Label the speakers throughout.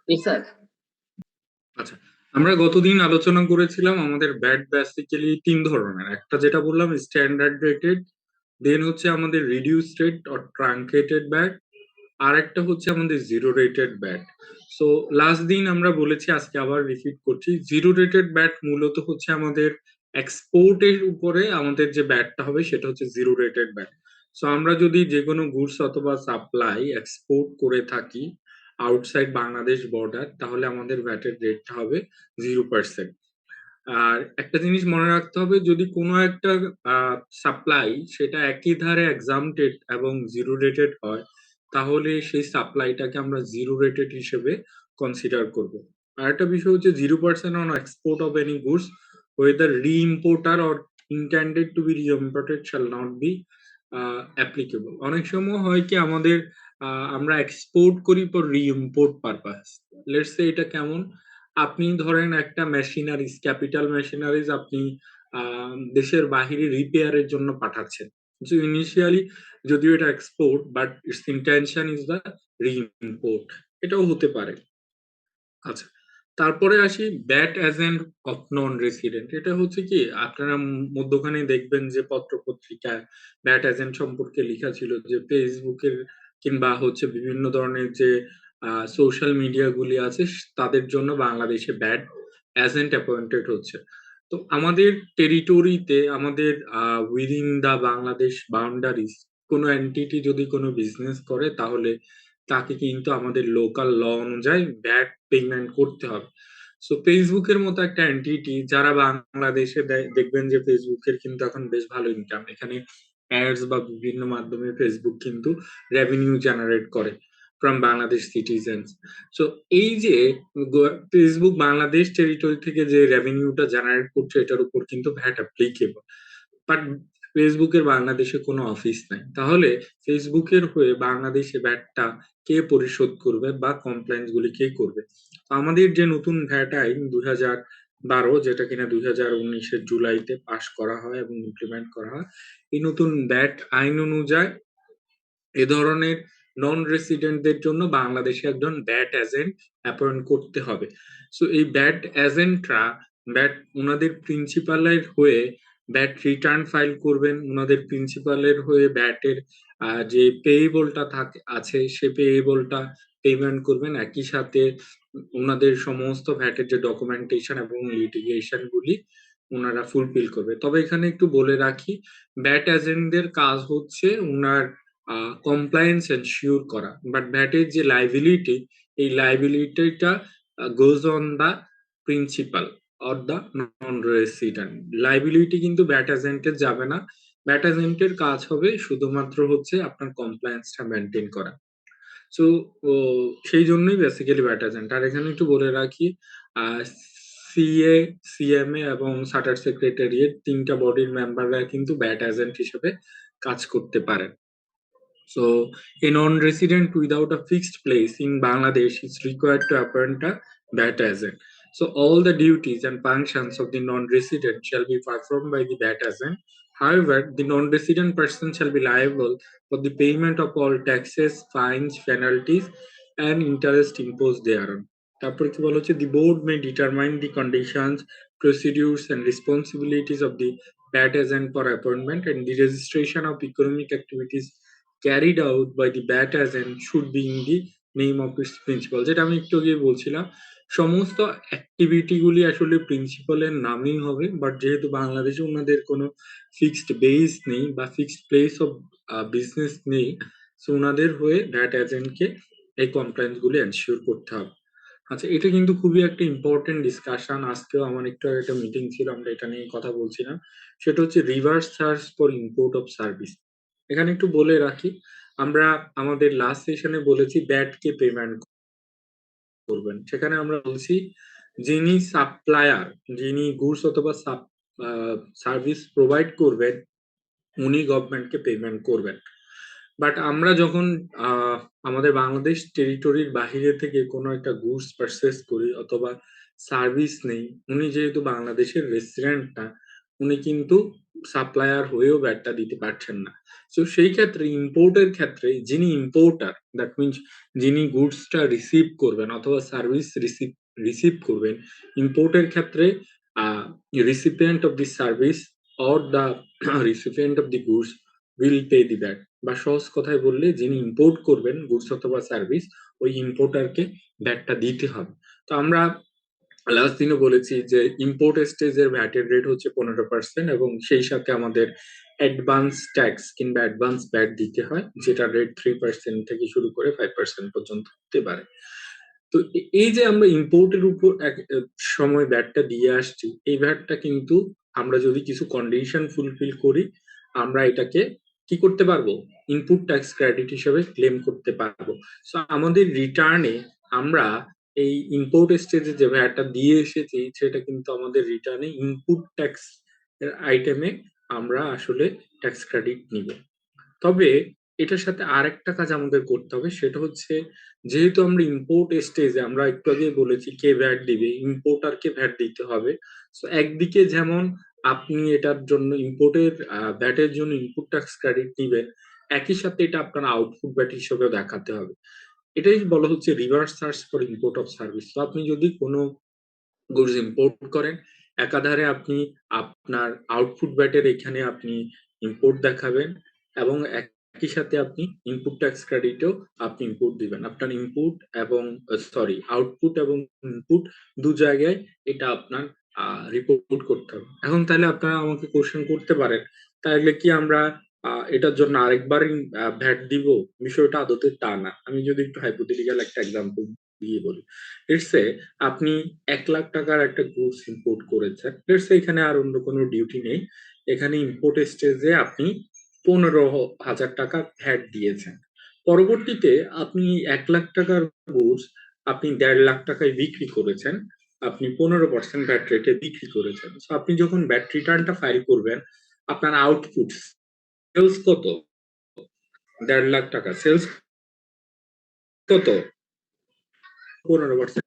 Speaker 1: জি sir.
Speaker 2: আচ্ছা, আমরা গতদিন আলোচনা করেছিলাম আমাদের ব্যাট বেসিক্যালি তিন ধরনের। একটা যেটা বললাম স্ট্যান্ডার্ড রেটেড, দেন হচ্ছে আমাদের reduce rate or truncated VAT, আর একটা হচ্ছে আমাদের zero rated VAT. So last দিন আমরা বলেছি, আজকে আবার রিপিট করছি, জিরো রেটেড ব্যাট মূলত হচ্ছে আমাদের এক্সপোর্টের উপরে আমাদের যে ব্যাটটা হবে সেটা হচ্ছে জিরো রেটেড ব্যাট। সো আমরা যদি যে কোনো গুডস অথবা সাপ্লাই এক্সপোর্ট করে থাকি আউটসাইড বাংলাদেশ বর্ডার, তাহলে আমাদের ভ্যাটের রেটটা হবে 0%। আর একটা জিনিস মনে রাখতে হবে, যদি কোনো একটা সাপ্লাই সেটা একই ধারে এক্সামটেড এবং জিরো রেটেড হয়, তাহলে সেই সাপ্লাইটাকে আমরা জিরো রেটেড হিসেবে কনসিডার করব। আর একটা বিষয় হচ্ছে 0% on export of any goods whether re-importer or intended to be re-imported shall not be applicable. অনেক সময় হয় কি আমাদের আমরা এক্সপোর্ট করি ফর রি-ইম্পোর্ট পারপাস। লেটস সে এটা কেমন, আপনি ধরেন একটা মেশিনারিজ, ক্যাপিটাল মেশিনারিজ আপনি দেশের বাহিরে রিপেয়ারের জন্য পাঠাচ্ছেন। ইনিশিয়ালি যদিও এটা export, but its intention is the reimport, এটাও হতে পারে। আচ্ছা, তারপরে আসি VAT agent of non resident. এটা হচ্ছে কি, আপনারা মধ্যখানে দেখবেন যে পত্র পত্রিকায় ব্যাট এজেন্ট সম্পর্কে লেখা ছিল যে ফেসবুকের কিংবা হচ্ছে বিভিন্ন ধরনের যে সোশ্যাল মিডিয়া গুলি আছে তাদের জন্য বাংলাদেশে ব্যাট এজেন্ট অ্যাপয়েন্টেড হচ্ছে। তো আমাদের টেরিটরিতে, আমাদের উইদিন দা বাংলাদেশ বাউন্ডারিজ, কোনো এন্টিটি যদি কোনো বিজনেস করে তাহলে তাকে কিন্তু আমাদের লোকাল ল অনুযায়ী ব্যাট পেমেন্ট করতে হবে। সো ফেসবুকের মতো একটা এন্টিটি যারা বাংলাদেশে দেখবেন যে ফেসবুকের কিন্তু এখন বেশ ভালো ইনকাম, এখানে অ্যাডস বা বিভিন্ন মাধ্যমে ফেসবুক কিন্তু রেভিনিউ জেনারেট করে ফ্রম বাংলাদেশ সিটিজেন্স। সো এই যে ফেসবুক বাংলাদেশ টেরিটরি থেকে যে রেভিনিউটা জেনারেট করছে এটার উপর কিন্তু ভ্যাট অ্যাপ্লিকেবল। বাট ফেসবুকের বাংলাদেশে কোনো অফিস নাই, তাহলে ফেসবুকের হয়ে বাংলাদেশে ভ্যাটটা কে পরিশোধ করবে বা কমপ্লায়েন্স গুলি কে করবে? তো আমাদের যে নতুন ভ্যাট আইন 2012, যেটা কিনা 2019-এর জুলাইতে পাশ করা হয় এবং ইমপ্লিমেন্ট করা হয়, এই নতুন ভ্যাট আইন অনুযায়ী এ ধরনের নন রেসিডেন্টদের জন্য বাংলাদেশে একজন ব্যাট এজেন্ট অ্যাপয়েন্ট করতে হবে। সো এই ব্যাট এজেন্টরা ব্যাট ওনাদের প্রিন্সিপালের হয়ে ব্যাট রিটার্ন ফাইল করবেন, ওনাদের প্রিন্সিপালের হয়ে ব্যাটের যে পেয়েবলটা থাকে আছে সে পেয়েবলটা পেমেন্ট করবেন, একই সাথে ওনাদের সমস্ত ভ্যাটের যে ডকুমেন্টেশন এবং লিটিগেশন গুলি ওনারা ফুলফিল করবে। তবে এখানে একটু বলে রাখি, ব্যাট এজেন্টদের কাজ হচ্ছে ওনার কমপ্লায়েন্স এনশিওর করা, বাট ভ্যাটের যে লাইবিলিটি, এই লাইবিলিটিটা goes on the principal or the non resident. Liability কিন্তু ব্যাট এজেন্টের যাবে না, ব্যাট এজেন্টের কাজ হবে শুধুমাত্র হচ্ছে আপনার কমপ্লায়েন্সটা মেনটেন করা। সো সেই জন্যই বেসিক্যালি ব্যাট এজেন্ট। আর এখানে একটু বলে রাখি, সিএ, সিএমএ এবং চার্টার সেক্রেটারিয়েট তিনটা বডির মেম্বাররা কিন্তু ব্যাট এজেন্ট হিসেবে কাজ করতে পারেন। So, a non-resident without a fixed place in Bangladesh is required to appoint a BAT agent. So, all the duties and functions of the non-resident shall be performed by the BAT agent. However, the non-resident person shall be liable for the payment of all taxes, fines, penalties, and interest imposed thereon. তারপর কি বলা হচ্ছে, the board may determine the conditions, procedures, and responsibilities of the BAT agent for appointment, and the registration of economic activities carried out by the BAT agent should be in the name of its principal। যেটা আমি একটু আগে বলছিলাম, সমস্ত activity গুলি আসলে প্রিন্সিপালের নামেই হবে, বাট যেহেতু বাংলাদেশে ওনাদের কোনো ফিক্সড বেস নেই বা ফিক্সড প্লেস অফ বিজনেস নেই, সো ওনাদের হয়ে ভ্যাট এজেন্টকে এই কমপ্লায়েন্স গুলি এনশিওর করতে হবে। আচ্ছা, এটা কিন্তু খুবই একটা ইম্পর্টেন্ট ডিসকাশন। আজকেও আমার একটু আগে একটা মিটিং ছিল, আমরা এটা নিয়ে কথা বলছিলাম। সেটা হচ্ছে reverse charge for import of service. এখানে একটু বলে রাখি, আমরা আমাদের লাস্ট সেশনে বলেছি ব্যাট কে পেমেন্ট করবেন, সেখানে আমরা বলছি যিনি সাপ্লায়ার, যিনি গুডস অথবা সার্ভিস প্রোভাইড করবেন উনি গভর্নমেন্টকে পেমেন্ট করবেন। বাট আমরা যখন আমাদের বাংলাদেশ টেরিটরির বাহিরে থেকে কোনো একটা গুডস পারচেস করি অথবা সার্ভিস নেই, উনি যেহেতু বাংলাদেশের রেসিডেন্ট না, উনি কিন্তু সাপ্লায়ার হয়েও ভ্যাটটা দিতে পারছেন না। তো সেই ক্ষেত্রে ইম্পোর্টের ক্ষেত্রে যিনি ইম্পোর্টার, দ্যাট মিনস যিনি গুডসটা রিসিভ করবেন অথবা সার্ভিস রিসিভ করবেন, ইম্পোর্টের ক্ষেত্রে recipient of the service or the recipient of the goods will pay the VAT. বা সহজ কথায় বললে যিনি ইম্পোর্ট করবেন গুডস অথবা সার্ভিস, ওই ইম্পোর্টারকে ভ্যাটটা দিতে হবে। তো আমরা লাস্ট দিনও বলেছি যে ইম্পোর্ট স্টেজের ভ্যাটের রেট হচ্ছে 15% এবং সেই সাথে আমাদের অ্যাডভান্স ট্যাক্স কিংবা অ্যাডভান্স ভ্যাট দিতে হয়, যেটা রেট 3% থেকে শুরু করে 5% পর্যন্ত হতে পারে। তো এই যে আমরা ইম্পোর্টের উপর এক সময় ভ্যাটটা দিয়ে আসছি, এই ভ্যাটটা কিন্তু আমরা যদি কিছু কন্ডিশন ফুলফিল করি, আমরা এটাকে কি করতে পারবো, ইনপুট ট্যাক্স ক্রেডিট হিসেবে ক্লেম করতে পারবো। সো আমাদের রিটার্নে আমরা এই ইম্পোর্ট স্টেজে যে ভ্যাটটা দিয়ে এসেছি সেটা কিন্তু আমাদের রিটার্নে ইনপুট ট্যাক্স এর আইটেমে আমরা আসলে ট্যাক্স ক্রেডিট নিব। তবে এটার সাথে আরেকটা কাজ আমাদের করতে হবে, সেটা হচ্ছে যেহেতু আমরা ইম্পোর্ট স্টেজে, আমরা একটু আগে বলেছি কে ভ্যাট দিবে, ইম্পোর্টারকে ভ্যাট দিতে হবে। তো একদিকে যেমন আপনি এটার জন্য ইম্পোর্টের ভ্যাটের জন্য ইনপুট ট্যাক্স ক্রেডিট নিবেন, একই সাথে এটা আপনার আউটপুট ভ্যাট হিসেবে দেখাতে হবে। এটাই বলা হচ্ছে reverse charge for import of service. তো আপনি যদি কোনো গুডস ইম্পোর্ট করেন, একাধারে আপনি আপনার আউটপুট ভ্যাটের এখানে আপনি ইম্পোর্ট দেখাবেন এবং একই সাথে আপনি ইনপুট ট্যাক্স ক্রেডিটও আপনি ইনপুট দিবেন। আপনার ইনপুট এবং আউটপুট এবং ইনপুট দু জায়গায় এটা আপনার রিপোর্ট করতে হবে। এখন তাহলে আপনারা আমাকে কোশ্চেন করতে পারেন, তাহলে কি আমরা এটার জন্য আরেকবার ভ্যাট দিব? বিষয়টা আদতে তা না। আমি যদি একটু হাইপোথেটিক্যাল একটা এক্সাম্পল দিয়ে বলি, লেটস সে আপনি 1,00,000 টাকার একটা গুডস ইম্পোর্ট করেছেন। লেটস সে এখানে আর অন্য কোনো ডিউটি নেই, এখানে ইম্পোর্ট স্টেজে আপনি 15,000 টাকা ভ্যাট দিয়েছেন। পরবর্তীতে আপনি 1,00,000 টাকার গুডস আপনি 1.5 লাখ টাকায় বিক্রি করেছেন, আপনি 15% ভ্যাট রেটে বিক্রি করেছেন। তো আপনি যখন ভ্যাট রিটার্নটা ফাইল করবেন, আপনার আউটপুট সেলস কত? 1.5 লাখ টাকা সেলস কত? 15%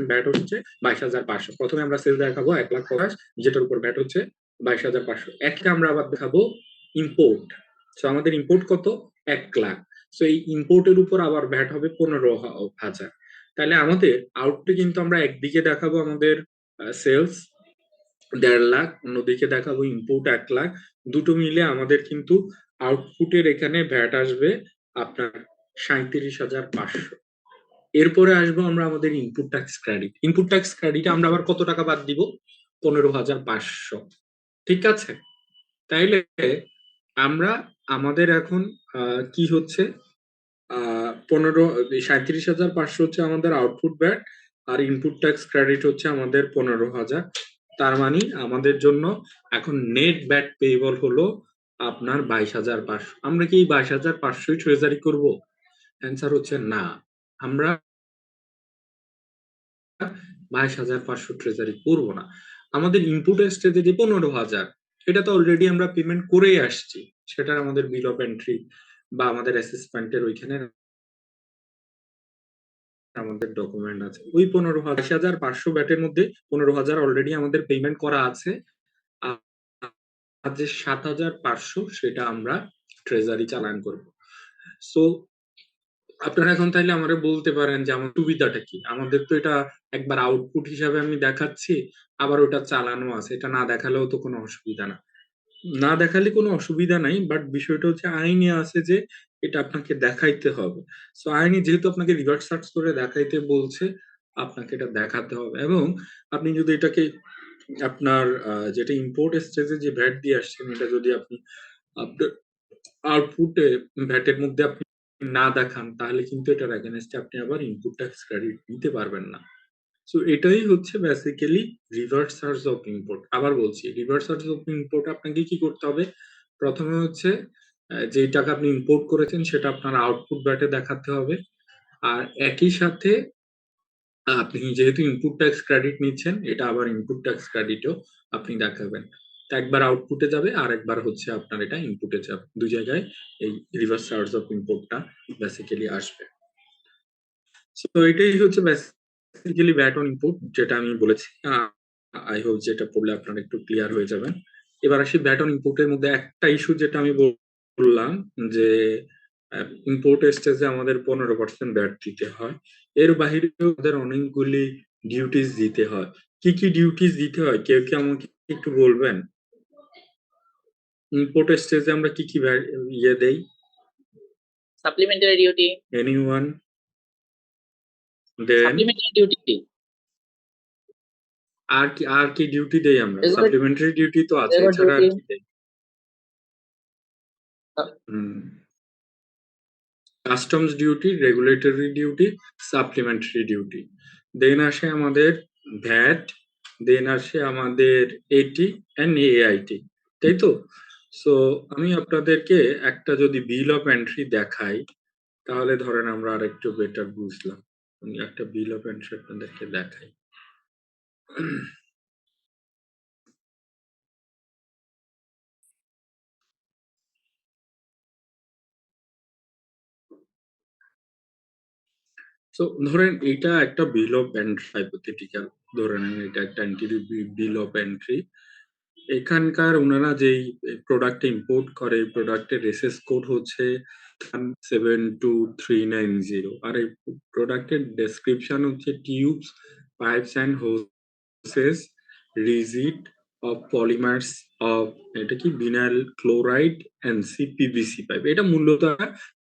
Speaker 2: ভ্যাট হচ্ছে 22,500। প্রথমে আমরা সেল দেখাবো 1,50,000, যেটার উপর ভ্যাট হচ্ছে 22,500। একটা আমরা আবার দেখাবো ইম্পোর্ট। সো আমাদের ইম্পোর্ট কত? 1,00,000। সো এই ইম্পোর্টের উপর আবার ভ্যাট হবে 15,000। তাহলে আমাদের আউটপুটে কিন্তু আমরা একদিকে দেখাবো আমাদের সেলস 1.5 লাখ, অন্যদিকে দেখাবো ইম্পোর্ট 1,00,000। দুটো মিলে আমাদের কিন্তু আউটপুটের এখানে ভ্যাট আসবে আপনার 37,500। এরপরে আসবো আমরা আমাদের input tax credit. Input tax ক্রেডিটে আমরা আবার কত টাকা বাদ দিব? 15,500। ঠিক আছে? তাইলে আমরা আমাদের এখন কি হচ্ছে, 37,500 হচ্ছে আমাদের আউটপুট ভ্যাট, আর ইনপুট ট্যাক্স ক্রেডিট হচ্ছে আমাদের 15,000। তার মানে আমাদের জন্য এখন নেট ভ্যাট পেয়েবল হলো আপনার 22,500। আমরা কি 22,500 ট্রেজারি করব? অ্যান্সার হচ্ছে না। আমরা 22,500 ট্রেজারি করবো না। আমাদের ইনপুট স্টেজে যে 15,000, এটা তো অলরেডি আমরা পেমেন্ট করেই আসছি, সেটা আমাদের বিল অফ এন্ট্রি বা আমাদের অ্যাসেসমেন্টের ওইখানে আমাদের ডকুমেন্ট আছে। ওই 22,500 ব্যাটের মধ্যে 15,000 অলরেডি আমাদের পেমেন্ট করা আছে, আর যে 7,500 সেটা আমরা ট্রেজারি চালান করব। সো আপনারা এখন তাইলে আমারে বলতে পারেন যে আমার সুবিধাটা কি? আমাদের তো এটা একবার আউটপুট হিসাবে আমি দেখাচ্ছি, আবার ওটা চালানো আছে। এটা না দেখালেও তো কোনো অসুবিধা না। না দেখালে কোনো অসুবিধা নাই, বাট বিষয়টা হচ্ছে আইনে আছে যে এটা আপনাকে দেখাইতে হবে। সো আইনে যেহেতু আপনাকে রিভার্স সার্চ করে দেখাইতে বলছে, আপনাকে এটা দেখাতে হবে। এবং আপনি যদি এটাকে আপনার যেটা ইম্পোর্ট স্টেজে যে ভ্যাট দিয়ে আসছেন, এটা যদি আপনি আপনার আউটপুটে ভ্যাটের মধ্যে আপনি না দেখান, তাহলে কিন্তু এটার এগেইনস্টে আপনি আবার ইনপুট ট্যাক্স ক্রেডিট নিতে পারবেন না। সো এটাই হচ্ছে basically reverse search of import. আবার বলছি, রিভার্স সার্চ অফ ইম্পোর্ট আপনাকে কি করতে হবে? প্রথমে হচ্ছে যে টাকা আপনি ইম্পোর্ট করেছেন সেটা আপনার আউটপুট ভ্যাটে দেখাতে হবে। আর একই সাথে আপনি যেহেতু ইনপুট ট্যাক্স ক্রেডিট নিচ্ছেন, এটা আবার ইনপুট ট্যাক্স ক্রেডিটও আপনি দেখাবেন। তো একবার আউটপুটে যাবে আর একবার হচ্ছে আপনার এটা ইনপুটে যাবে। দুই জায়গায় এই রিভার্স সার্চ অফ ইম্পোর্টটা বেসিক্যালি আসবে। সো এটাই হচ্ছে বেসিক্যালি ভ্যাট অন ইনপুট যেটা আমি বলেছি, আই হোপ যেটা পড়লে আপনারা একটু ক্লিয়ার হয়ে যাবেন। এবার আসি ভ্যাট অন ইনপুটের মধ্যে একটা ইস্যু যেটা আমি বললাম যে ইম্পোর্ট স্টেজে আমাদের 15% ভ্যাট দিতে হয়। এর বাহিরেও আমাদের অনেকগুলি ডিউটিস দিতে হয়। কি কি ডিউটিস দিতে হয় কেউ কি আমাকে একটু বলবেন? ইম্পোর্ট স্টেজে আমরা কি কি ইয়ে দেই?
Speaker 1: Supplementary duty.
Speaker 2: এনিওয়ান? দেন
Speaker 1: সাপ্লিমেন্টারি ডিউটি
Speaker 2: আর কি ডিউটি দেই আমরা?
Speaker 1: রেগুলার
Speaker 2: সাপ্লিমেন্টারি ডিউটি তো আছে,
Speaker 1: রেগুলার
Speaker 2: এছাড়া আর
Speaker 1: ডিউটি
Speaker 2: কি দেই? হুম, customs duty, regulatory duty, supplementary duty. Then আসে আমাদের ভ্যাট, দেন আসে আমাদের এটি এন্ড এআইটি, তাই তো? সো আমি আপনাদেরকে একটা যদি বিল অফ এন্ট্রি দেখাই, তাহলে ধরেন আমরা আর একটু বেটার বুঝলাম। আমি একটা বিল অফ এন্ট্রি আপনাদেরকে দেখাই। সো ধরেন এটা একটা বিল অফ এন্ট্রি, হাইপোথেটিক্যাল ধরে নেন এটা একটা এন্ট্রি, বিল অফ এন্ট্রি। এখানকার ওনারা যেই প্রোডাক্ট ইম্পোর্ট করে, প্রোডাক্টের এসএস কোড হচ্ছে 72390, আর এই প্রোডাক্টের ডেসক্রিপশন হচ্ছে tubes, pipes and hoses, rigid of polymers of, এটা কি, vinyl chloride and C PVC pipe. এটা মূলত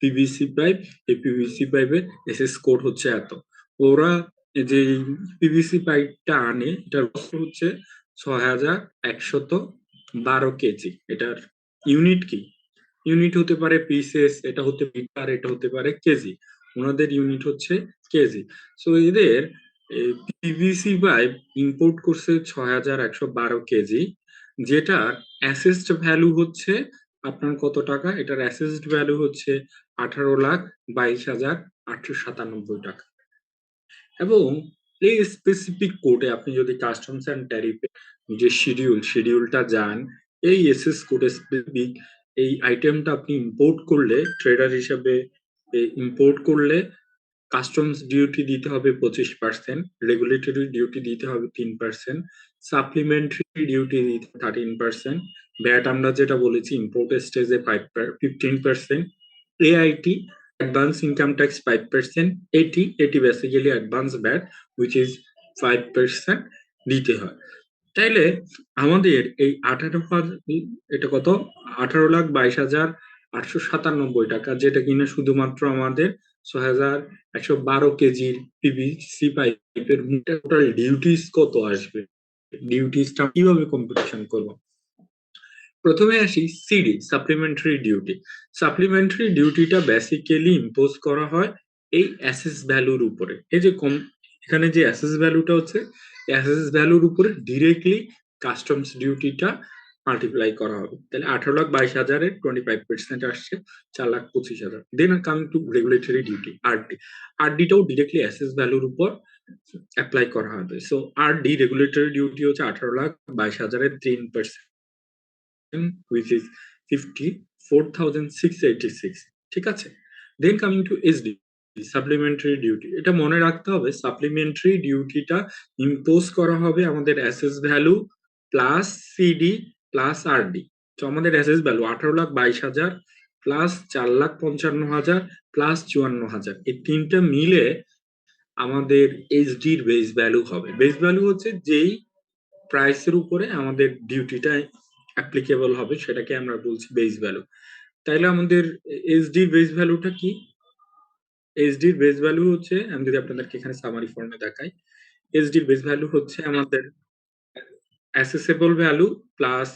Speaker 2: পিভিসি পাইপ। এই পিভিসি পাইপের এসএস কোড হচ্ছে এত। ওরা যে পিভিসি পাইপটা আনে, এটার হচ্ছে 6112 কেজি। এটার ইউনিট কি? ইউনিট হতে পারে পিসেস, এটা হতে মিটার, এটা হতে পারে কেজি। ওনাদের ইউনিট হচ্ছে কেজি। সো এদের পিভিসি পাইপ ইম্পোর্ট করছে 6112 কেজি, যেটার অ্যাসেসড ভ্যালু হচ্ছে আপনার কত টাকা? এটার অ্যাসেসড ভ্যালু হচ্ছে 18,22,897 টাকা। এবং এই স্পেসিফিক কোডে আপনি যদি কাস্টমস অ্যান্ড ট্যারিফে যে শিডিউলটা যান, এই এসএস কোডে স্পেসিফিক এই আইটেমটা আপনি ইম্পোর্ট করলে, ট্রেডার হিসাবে ইম্পোর্ট করলে কাস্টমস ডিউটি দিতে হবে 25%, রেগুলেটরি ডিউটি দিতে হবে 3%, সাপ্লিমেন্টারি ডিউটি দিতে 13%, ভ্যাট আমরা যেটা বলেছি ইম্পোর্ট স্টেজে 15%, এআইটি অ্যাডভান্স ইনকাম ট্যাক্স 5%, এটি basically advance VAT which is 5% দিতে হয়। তাইলে আমাদের এই 18,000, এটা কত? 18,22,897 টাকা, যেটা কিনা শুধুমাত্র আমাদের 6,112 কেজির পিভিসি পাইপের টোটাল ডিউটিস কত আসবে? ডিউটিসটা কিভাবে কম্পিটিশন করব? প্রথমে আসি সিডি, সাপ্লিমেন্টারি ডিউটি। সাপ্লিমেন্টারি ডিউটিটা বেসিক্যালি ইম্পোজ করা হয় এই অ্যাসেস ভ্যালুর উপরে। এই যে এখানে যে অ্যাসেস ভ্যালুটা হচ্ছে, অ্যাসেস ভ্যালুর উপরে ডিরেক্টলি কাস্টমস ডিউটিটা মাল্টিপ্লাই করা হবে। তাহলে 18,22,000-এর 25% আসছে 4,25,000। Then coming to regulatory duty, RD. আরডিটাও ডিরেক্টলি অ্যাসেস ভ্যালুর উপর অ্যাপ্লাই করা হবে। সো আরডি রেগুলেটরি ডিউটি হচ্ছে 18,22,000-এর 3%, which is 54,686, ঠিক আছে? Then coming to SD, supplementary duty. এটা মনে রাখতে হবে, সাপ্লিমেন্টারি ডিউটিটা ইম্পোজ করা হবে আমাদের assess value plus CD plus RD. তো আমাদের অ্যাসেস ভ্যালু 18,22,000 প্লাস 4,55,000 প্লাস 54,000, এই তিনটা মিলে আমাদের এইচডির বেস ভ্যালু হবে। বেস ভ্যালু হচ্ছে যেই প্রাইসের উপরে আমাদের ডিউটিটা অ্যাপ্লিকেবল হবে, সেটাকে আমরা বলছি বেস ভ্যালু। তাইলে আমাদের এইচডির বেস ভ্যালুটা কি? এইচডির বেস ভ্যালু হচ্ছে, আমি যদি আপনাদেরকে এখানে সামারি ফর্মে দেখাই, এইচডির বেস ভ্যালু হচ্ছে আমাদের অ্যাসেসেবল value plus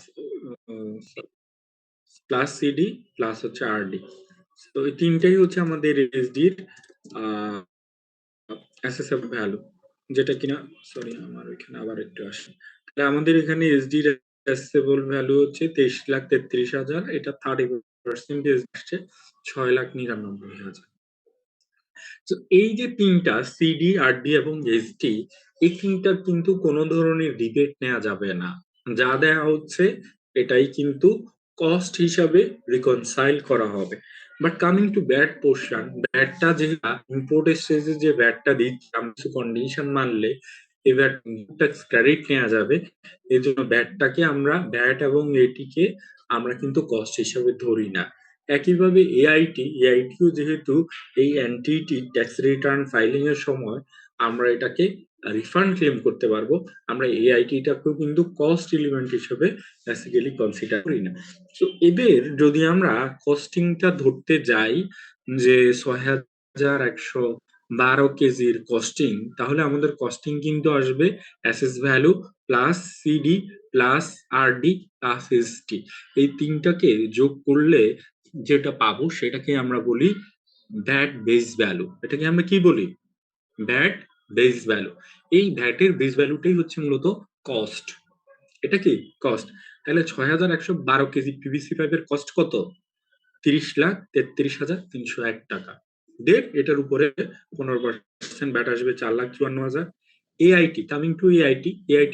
Speaker 2: plus CD plus হচ্ছে আরডি। তো এই তিনটাই হচ্ছে আমাদের এইচডির অ্যাসেসেবল ভ্যালু, যেটা কিনা, সরি আমার ওইখানে আবার একটু আসে। তাহলে আমাদের এখানে এসডি অ্যাসেসেবল ভ্যালু হচ্ছে 23,33,000, এটা 30% আসছে 6,99,000। তো এই যে তিনটা সিডি, আরডি এবং এসডি, এই তিনটার কিন্তু কোনো ধরনের রিবেট নেওয়া যাবে না। যা দেয়া হচ্ছে এটাই কিন্তু কস্ট হিসাবে রিকনসাইল করা হবে। But coming to bat portion, ব্যাটটা যে ইম্পোর্ট স্টেজে যে ব্যাটটা দিচ্ছে আমরা কিছু কন্ডিশন মানলে এই ব্যাট ট্যাক্স ক্রেডিট নেওয়া যাবে। এই জন্য ব্যাটটাকে আমরা ব্যাট এবং এটিকে আমরা কিন্তু কস্ট হিসাবে ধরি না। একইভাবে এআইটিও যেহেতু এই এনটিটি ট্যাক্স রিটার্ন ফাইলিং এর সময় আমরা এটাকে রিফান্ড ক্লেম করতে পারবো, আমরা এআইটিটাকেও কিন্তু কস্ট এলিমেন্ট হিসেবে বেসিক্যালি কনসিডার করি না। তো এদের যদি আমরা কস্টিংটা ধরতে যাই যে ৬,১১২ কেজির কস্টিং, তাহলে আমাদের কস্টিং কিন্তু আসবে assess value plus CD plus RD plus ST. এই তিনটাকে যোগ করলে যেটা পাবো সেটাকে আমরা বলি ভ্যাট বেস ভ্যালু। এটাকে আমরা কি বলি? VAT base value. এই ভ্যাটের বেস ভ্যালুটাই হচ্ছে মূলত কস্ট। এটা কি কস্ট? তাহলে ৬,১১২ কেজি পিভিসি পাইপের কস্ট কত? ৩০,৩৩,৩০১ টাকা। দেন এটার উপরে 15% ভ্যাট আসবে ৪,৫৪,০০০। এআইটি, কামিং টু এআইটি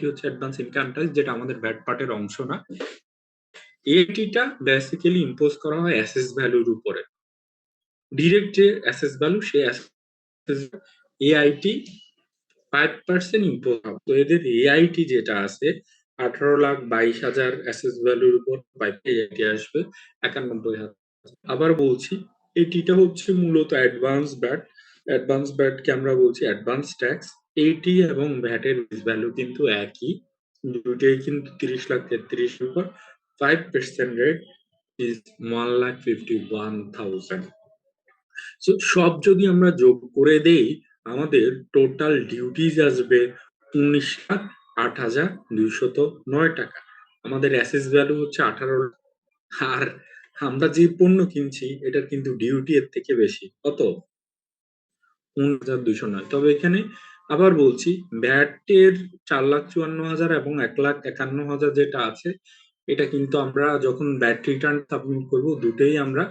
Speaker 2: হচ্ছে অ্যাডভান্স ইনকাম ট্যাক্স, যেটা আমাদের ভ্যাট পার্টের অংশ না। এআইটিটা বেসিক্যালি ইম্পোজ করা হয় অ্যাসেস ভ্যালুর উপরে। ডিরেক্ট যে অ্যাসেস ভ্যালু সেই অ্যাসেস এআইটি 5% ইম্পোজ হবে। তো এদের এআইটি যেটা আছে 18,22,০০০ অ্যাসেস ভ্যালুর উপর এআইটি আসবে 91,০০০। আবার বলছি, এটিটা হচ্ছে মূলত অ্যাডভান্স ভ্যাট। অ্যাডভান্স ভ্যাটকে আমরা বলছি অ্যাডভান্স ট্যাক্স। এটি এবং ভ্যাটের বেস ভ্যালু কিন্তু একই, দুটোই কিন্তু 30,33,000 এর উপর 5% রেট ইজ 1,51,000। সো সব যদি আমরা যোগ করে দেই আমাদের টোটাল ডিউটিজ আসবে 19,08,209 টাকা। আমাদের অ্যাসেস ভ্যালু হচ্ছে 18, আর আমরা যে পণ্য কিনছি এটার কিন্তু ডিউটি এর থেকে বেশি। কত? 19,209। তবে এখানে আবার বলছি, ভ্যাটের 4,54,000 এবং 1,51,000 যেটা আছে এটা কিন্তু আমরা যখন ভ্যাট রিটার্ন সাবমিট করব দুটোই আমরা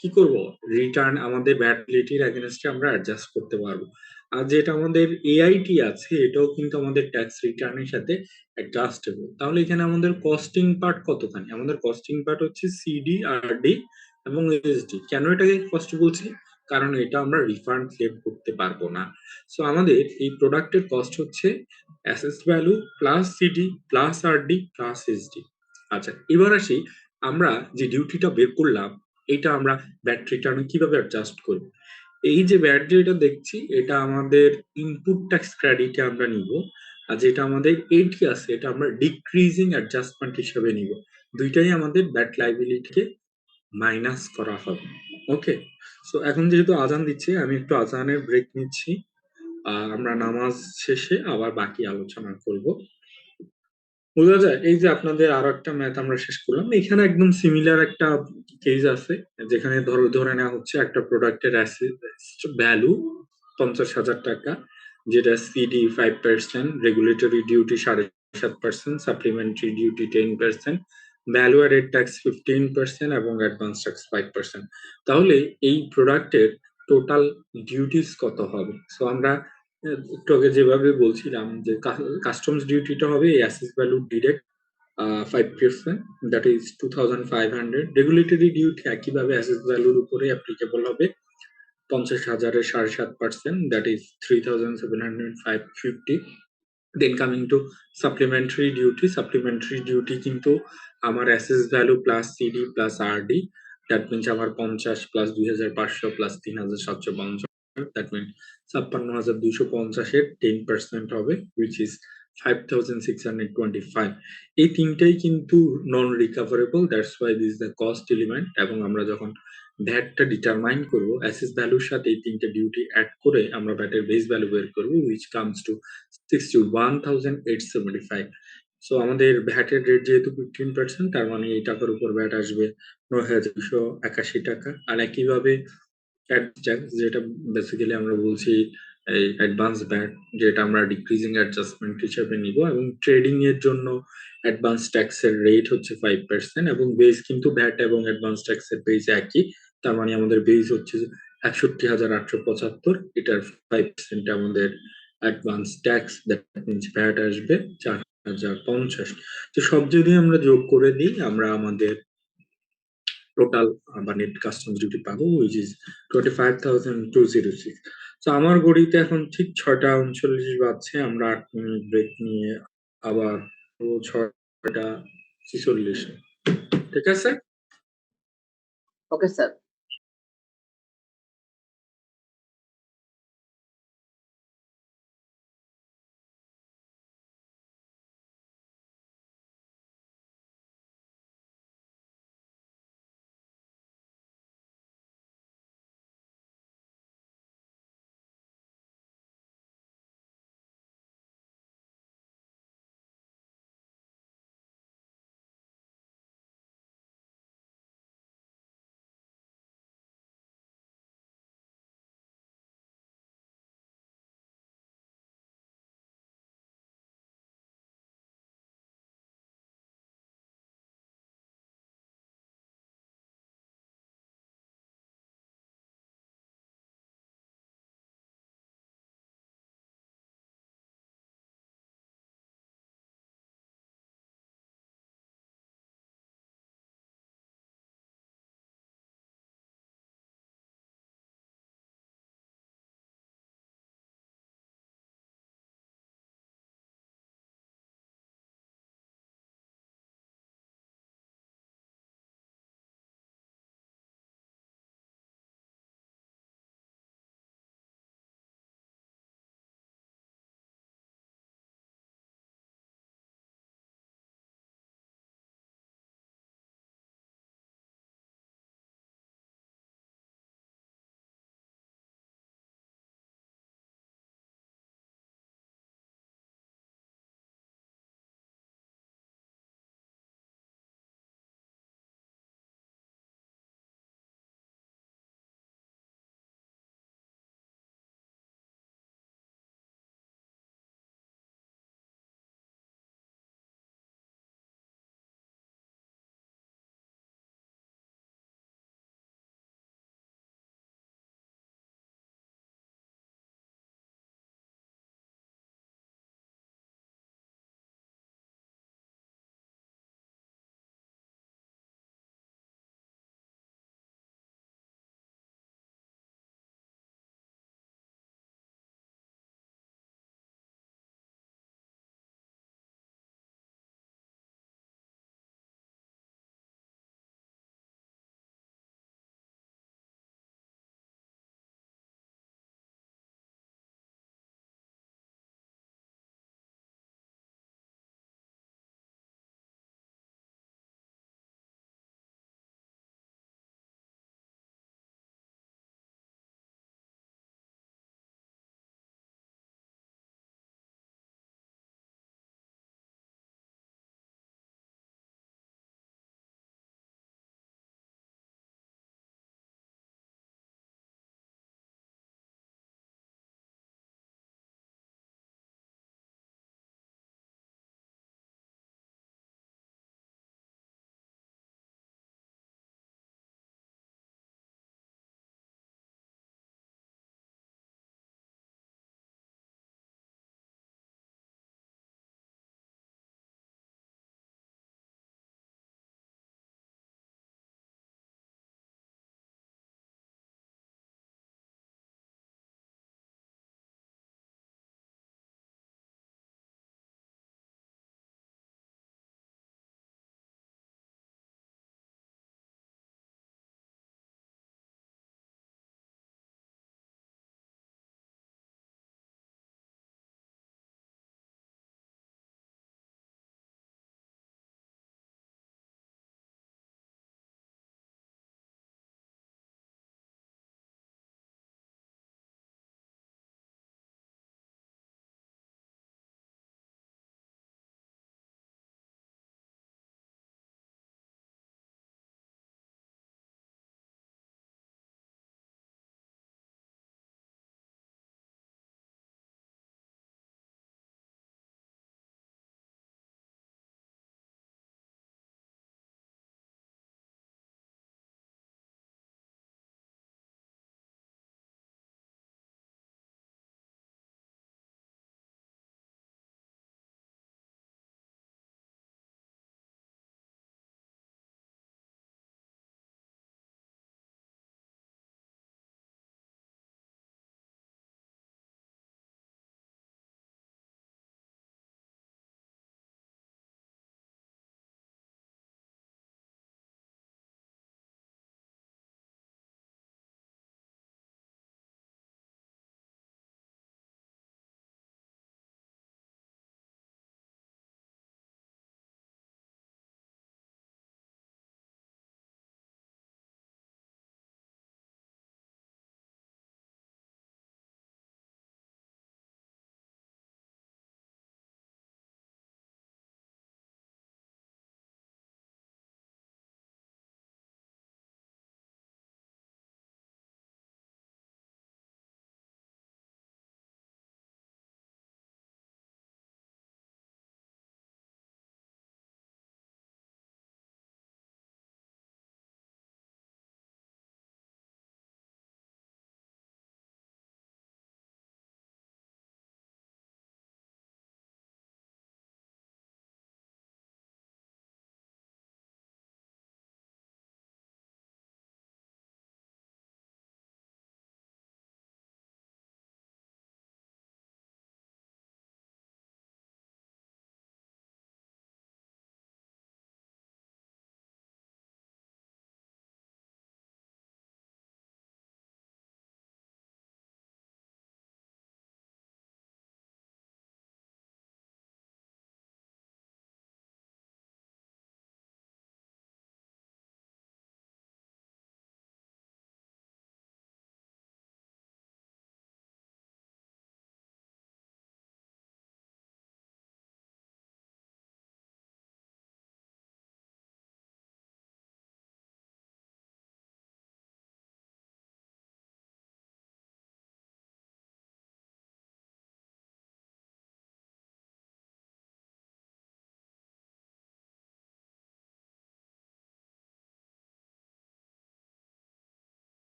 Speaker 2: কি করব? রিটার্ন আমাদের ভ্যাট লিটির এগেনস্টে আমরা অ্যাডজাস্ট করতে পারবো। আর যেটা আমাদের এআইটি আছে এটাও কিন্তু আমাদের ট্যাক্স রিটার্নের সাথে অ্যাডজাস্টেবল। তাহলে এখানে আমাদের কস্টিং পার্ট কতখানি? আমাদের কস্টিং পার্ট হচ্ছে সিডি, আরডি এবং এসডি। কেন এটাকে কস্ট বলছি? কারণ এটা আমরা রিফান্ড ক্লেম করতে পারবো না। সো আমাদের এই প্রোডাক্টের কস্ট হচ্ছে assess value plus CD plus RD plus SD. আচ্ছা, এবার আসি আমরা যে ডিউটিটা বের করলাম এটা আমরা ভ্যাট রিটার্নে কিভাবে অ্যাডজাস্ট করব। এই যে ভ্যাট যেটা দেখছি এটা আমাদের ইনপুট ট্যাক্স ক্রেডিটে আমরা নিব, আর যেটা আমাদের এটি আছে এটা আমরা ডিক্রিজিং অ্যাডজাস্টমেন্ট হিসেবে নিব। দুইটাই আমাদের ভ্যাট লাইবিলিটিকে মাইনাস করা হবে। ওকে, সো এখন যেহেতু আজান দিচ্ছে আমি একটু আজানের ব্রেক নিচ্ছি, আমরা নামাজ শেষে আবার বাকি আলোচনা করব। বোঝা যায়? এই যে আপনাদের আরো একটা ম্যাথ আমরা শেষ করলাম, এখানে একদম সিমিলার একটা কেস আছে যেখানে ধরে নেওয়া হচ্ছে একটা প্রোডাক্টের ভ্যালু 50,000 টাকা, যেটা CD 5%, regulatory duty 7.5%, supplementary duty 10%, value added tax 15% এবং অ্যাডভান্স ট্যাক্স 5%। তাহলে এই প্রোডাক্টের টোটাল ডিউটিস কত হবে? সো আমরা একটু আগে যেভাবে বলছিলাম যে কাস্টমস ডিউটিটা হবে assess value direct 5%, that is 2,500। Regulatory duty একইভাবে অ্যাসেস ভ্যালুর উপরে অ্যাপ্লিকেবল হবে 50,000-এর 7.5%, that is 3,750। Then coming to supplementary duty কিন্তু আমার assess value plus CD plus RD, that means আমার 50 প্লাস 2,500 প্লাস 3,750, দ্যাট মিন 56,250-এর 10% হবে, উইচ ইজ 5,625। এই তিনটাই কিন্তু non recoverable, that's why this the cost element. এবং আমরা যখন ভ্যাটটা ডিটারমাইন করব অ্যাসেস ভ্যালুর সাথে এই তিনটে ডিউটি অ্যাড করে আমরা ভ্যাটের বেস ভ্যালু বের করব, উইচ কামস টু 61,875। সো আমাদের ভ্যাটের রেট যেহেতু 15%, তার মানে এই টাকার উপর ভ্যাট আসবে 9,281 টাকা। আর একইভাবে ট্যাক্স যেটা বেসিক্যালি আমরা বলছি এই অ্যাডভান্স ভ্যাট, যেটা আমরা ডিক্রিজিং অ্যাডজাস্টমেন্ট হিসেবে নিব, এবং ট্রেডিং এর জন্য অ্যাডভান্স ট্যাক্সের রেট হচ্ছে 5% এবং বেস কিন্তু ভ্যাট এবং অ্যাডভান্স ট্যাক্সের বেস একই। তার মানে আমাদের বেস হচ্ছে 61,875, এটার 5% আমাদের advance tax, that means VAT আসবে 4,050। তো সব যদি আমরা যোগ করে দিই আমরা আমাদের টোটাল বা নেট কাস্টমস ডিউটি পাবো, উইচ ইজ 25,206। তো আমার ঘড়িতে এখন ঠিক 6টা 39 বাজছে, আমরা 8 মিনিট ব্রেক নিয়ে আবার 6টা 46। ঠিক আছে।
Speaker 1: Okay sir.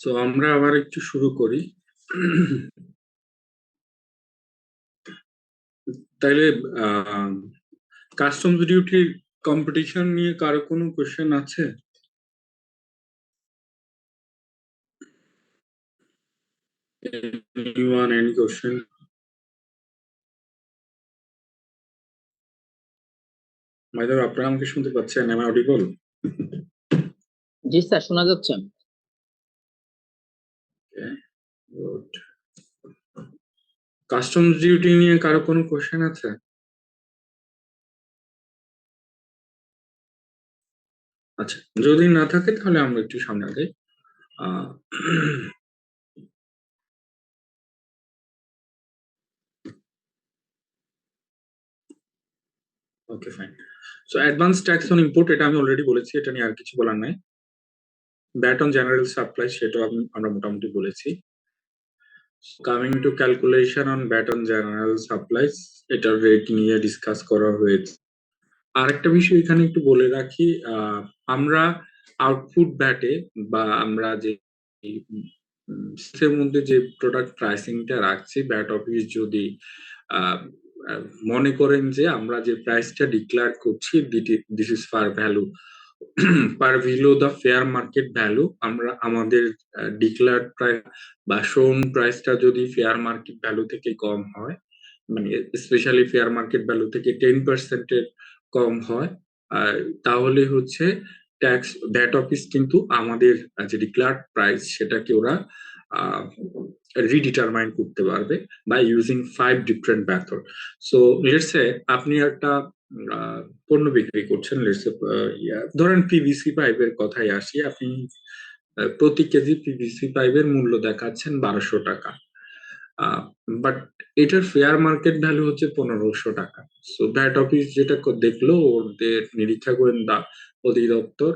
Speaker 2: সো আমরা আবার একটু শুরু করি। তাইলে কাস্টমস ডিউটির কম্পিটিশন নিয়ে কারো কোনো কোশ্চেন আছে? Anyone, any question? মাইদুর, আপনারা আমাকে শুনতে পাচ্ছেন? Am I audible?
Speaker 1: G sir, শোনা যাচ্ছে।
Speaker 2: Okay, good. কাস্টমস ডিউটি নিয়ে কারো কোনো কোশ্চেন আছে? আচ্ছা, যদি না থাকে তাহলে আমরা একটু সামনে আগাই। Okay, fine. So advance tax on import, এটা আমি অলরেডি বলেছি, এটা নিয়ে আর কিছু বলার নাই। ব্যাট অন জেনারেল সাপ্লাই, সেটাও আমরা মোটামুটি বলেছি। Coming to calculation on bat on general supplies, এটার রেট নিয়ে ডিসকাস করা হয়েছে। আরেকটা বিষয় এখানে একটু বলে রাখি, আমরা আউটপুট ব্যাটে বা আমরা যে এর মধ্যে যে প্রোডাক্ট প্রাইসিংটা রাখছি, ব্যাট অফিস যদি আহ, আহ, মনে করেন যে আমরা যে প্রাইসটা ডিক্লেয়ার করছি this is far value per below the fair market value, আমরা আমাদের ডিক্লেয়ার্ড প্রাইস বা শোন প্রাইসটা যদি ফেয়ার মার্কেট ভ্যালু থেকে কম হয়, মানে স্পেশালি ফেয়ার মার্কেট ভ্যালু থেকে 10% কম হয়, তাহলে হচ্ছে ট্যাক্স ভ্যাট অফিস কিন্তু আমাদের যে ডিক্লার্ড প্রাইস সেটাকে ওরা রিডিটারমাইন করতে পারবে by using 5 different method. So let's say আপনি একটা পণ্য বিক্রি করছেন, লেটস সে ধরেন পিভিসি পাইপের কথাই আসি, আপনি প্রতি কেজি পিভিসি পাইপের মূল্য দেখাচ্ছেন 1200 টাকা, বাট এটার ফেয়ার মার্কেট ভ্যালু হচ্ছে 1500 টাকা। সো ভ্যাট অফিস যেটা দেখলো, ওদের নিরীক্ষা গোয়েন্দা অধিদপ্তর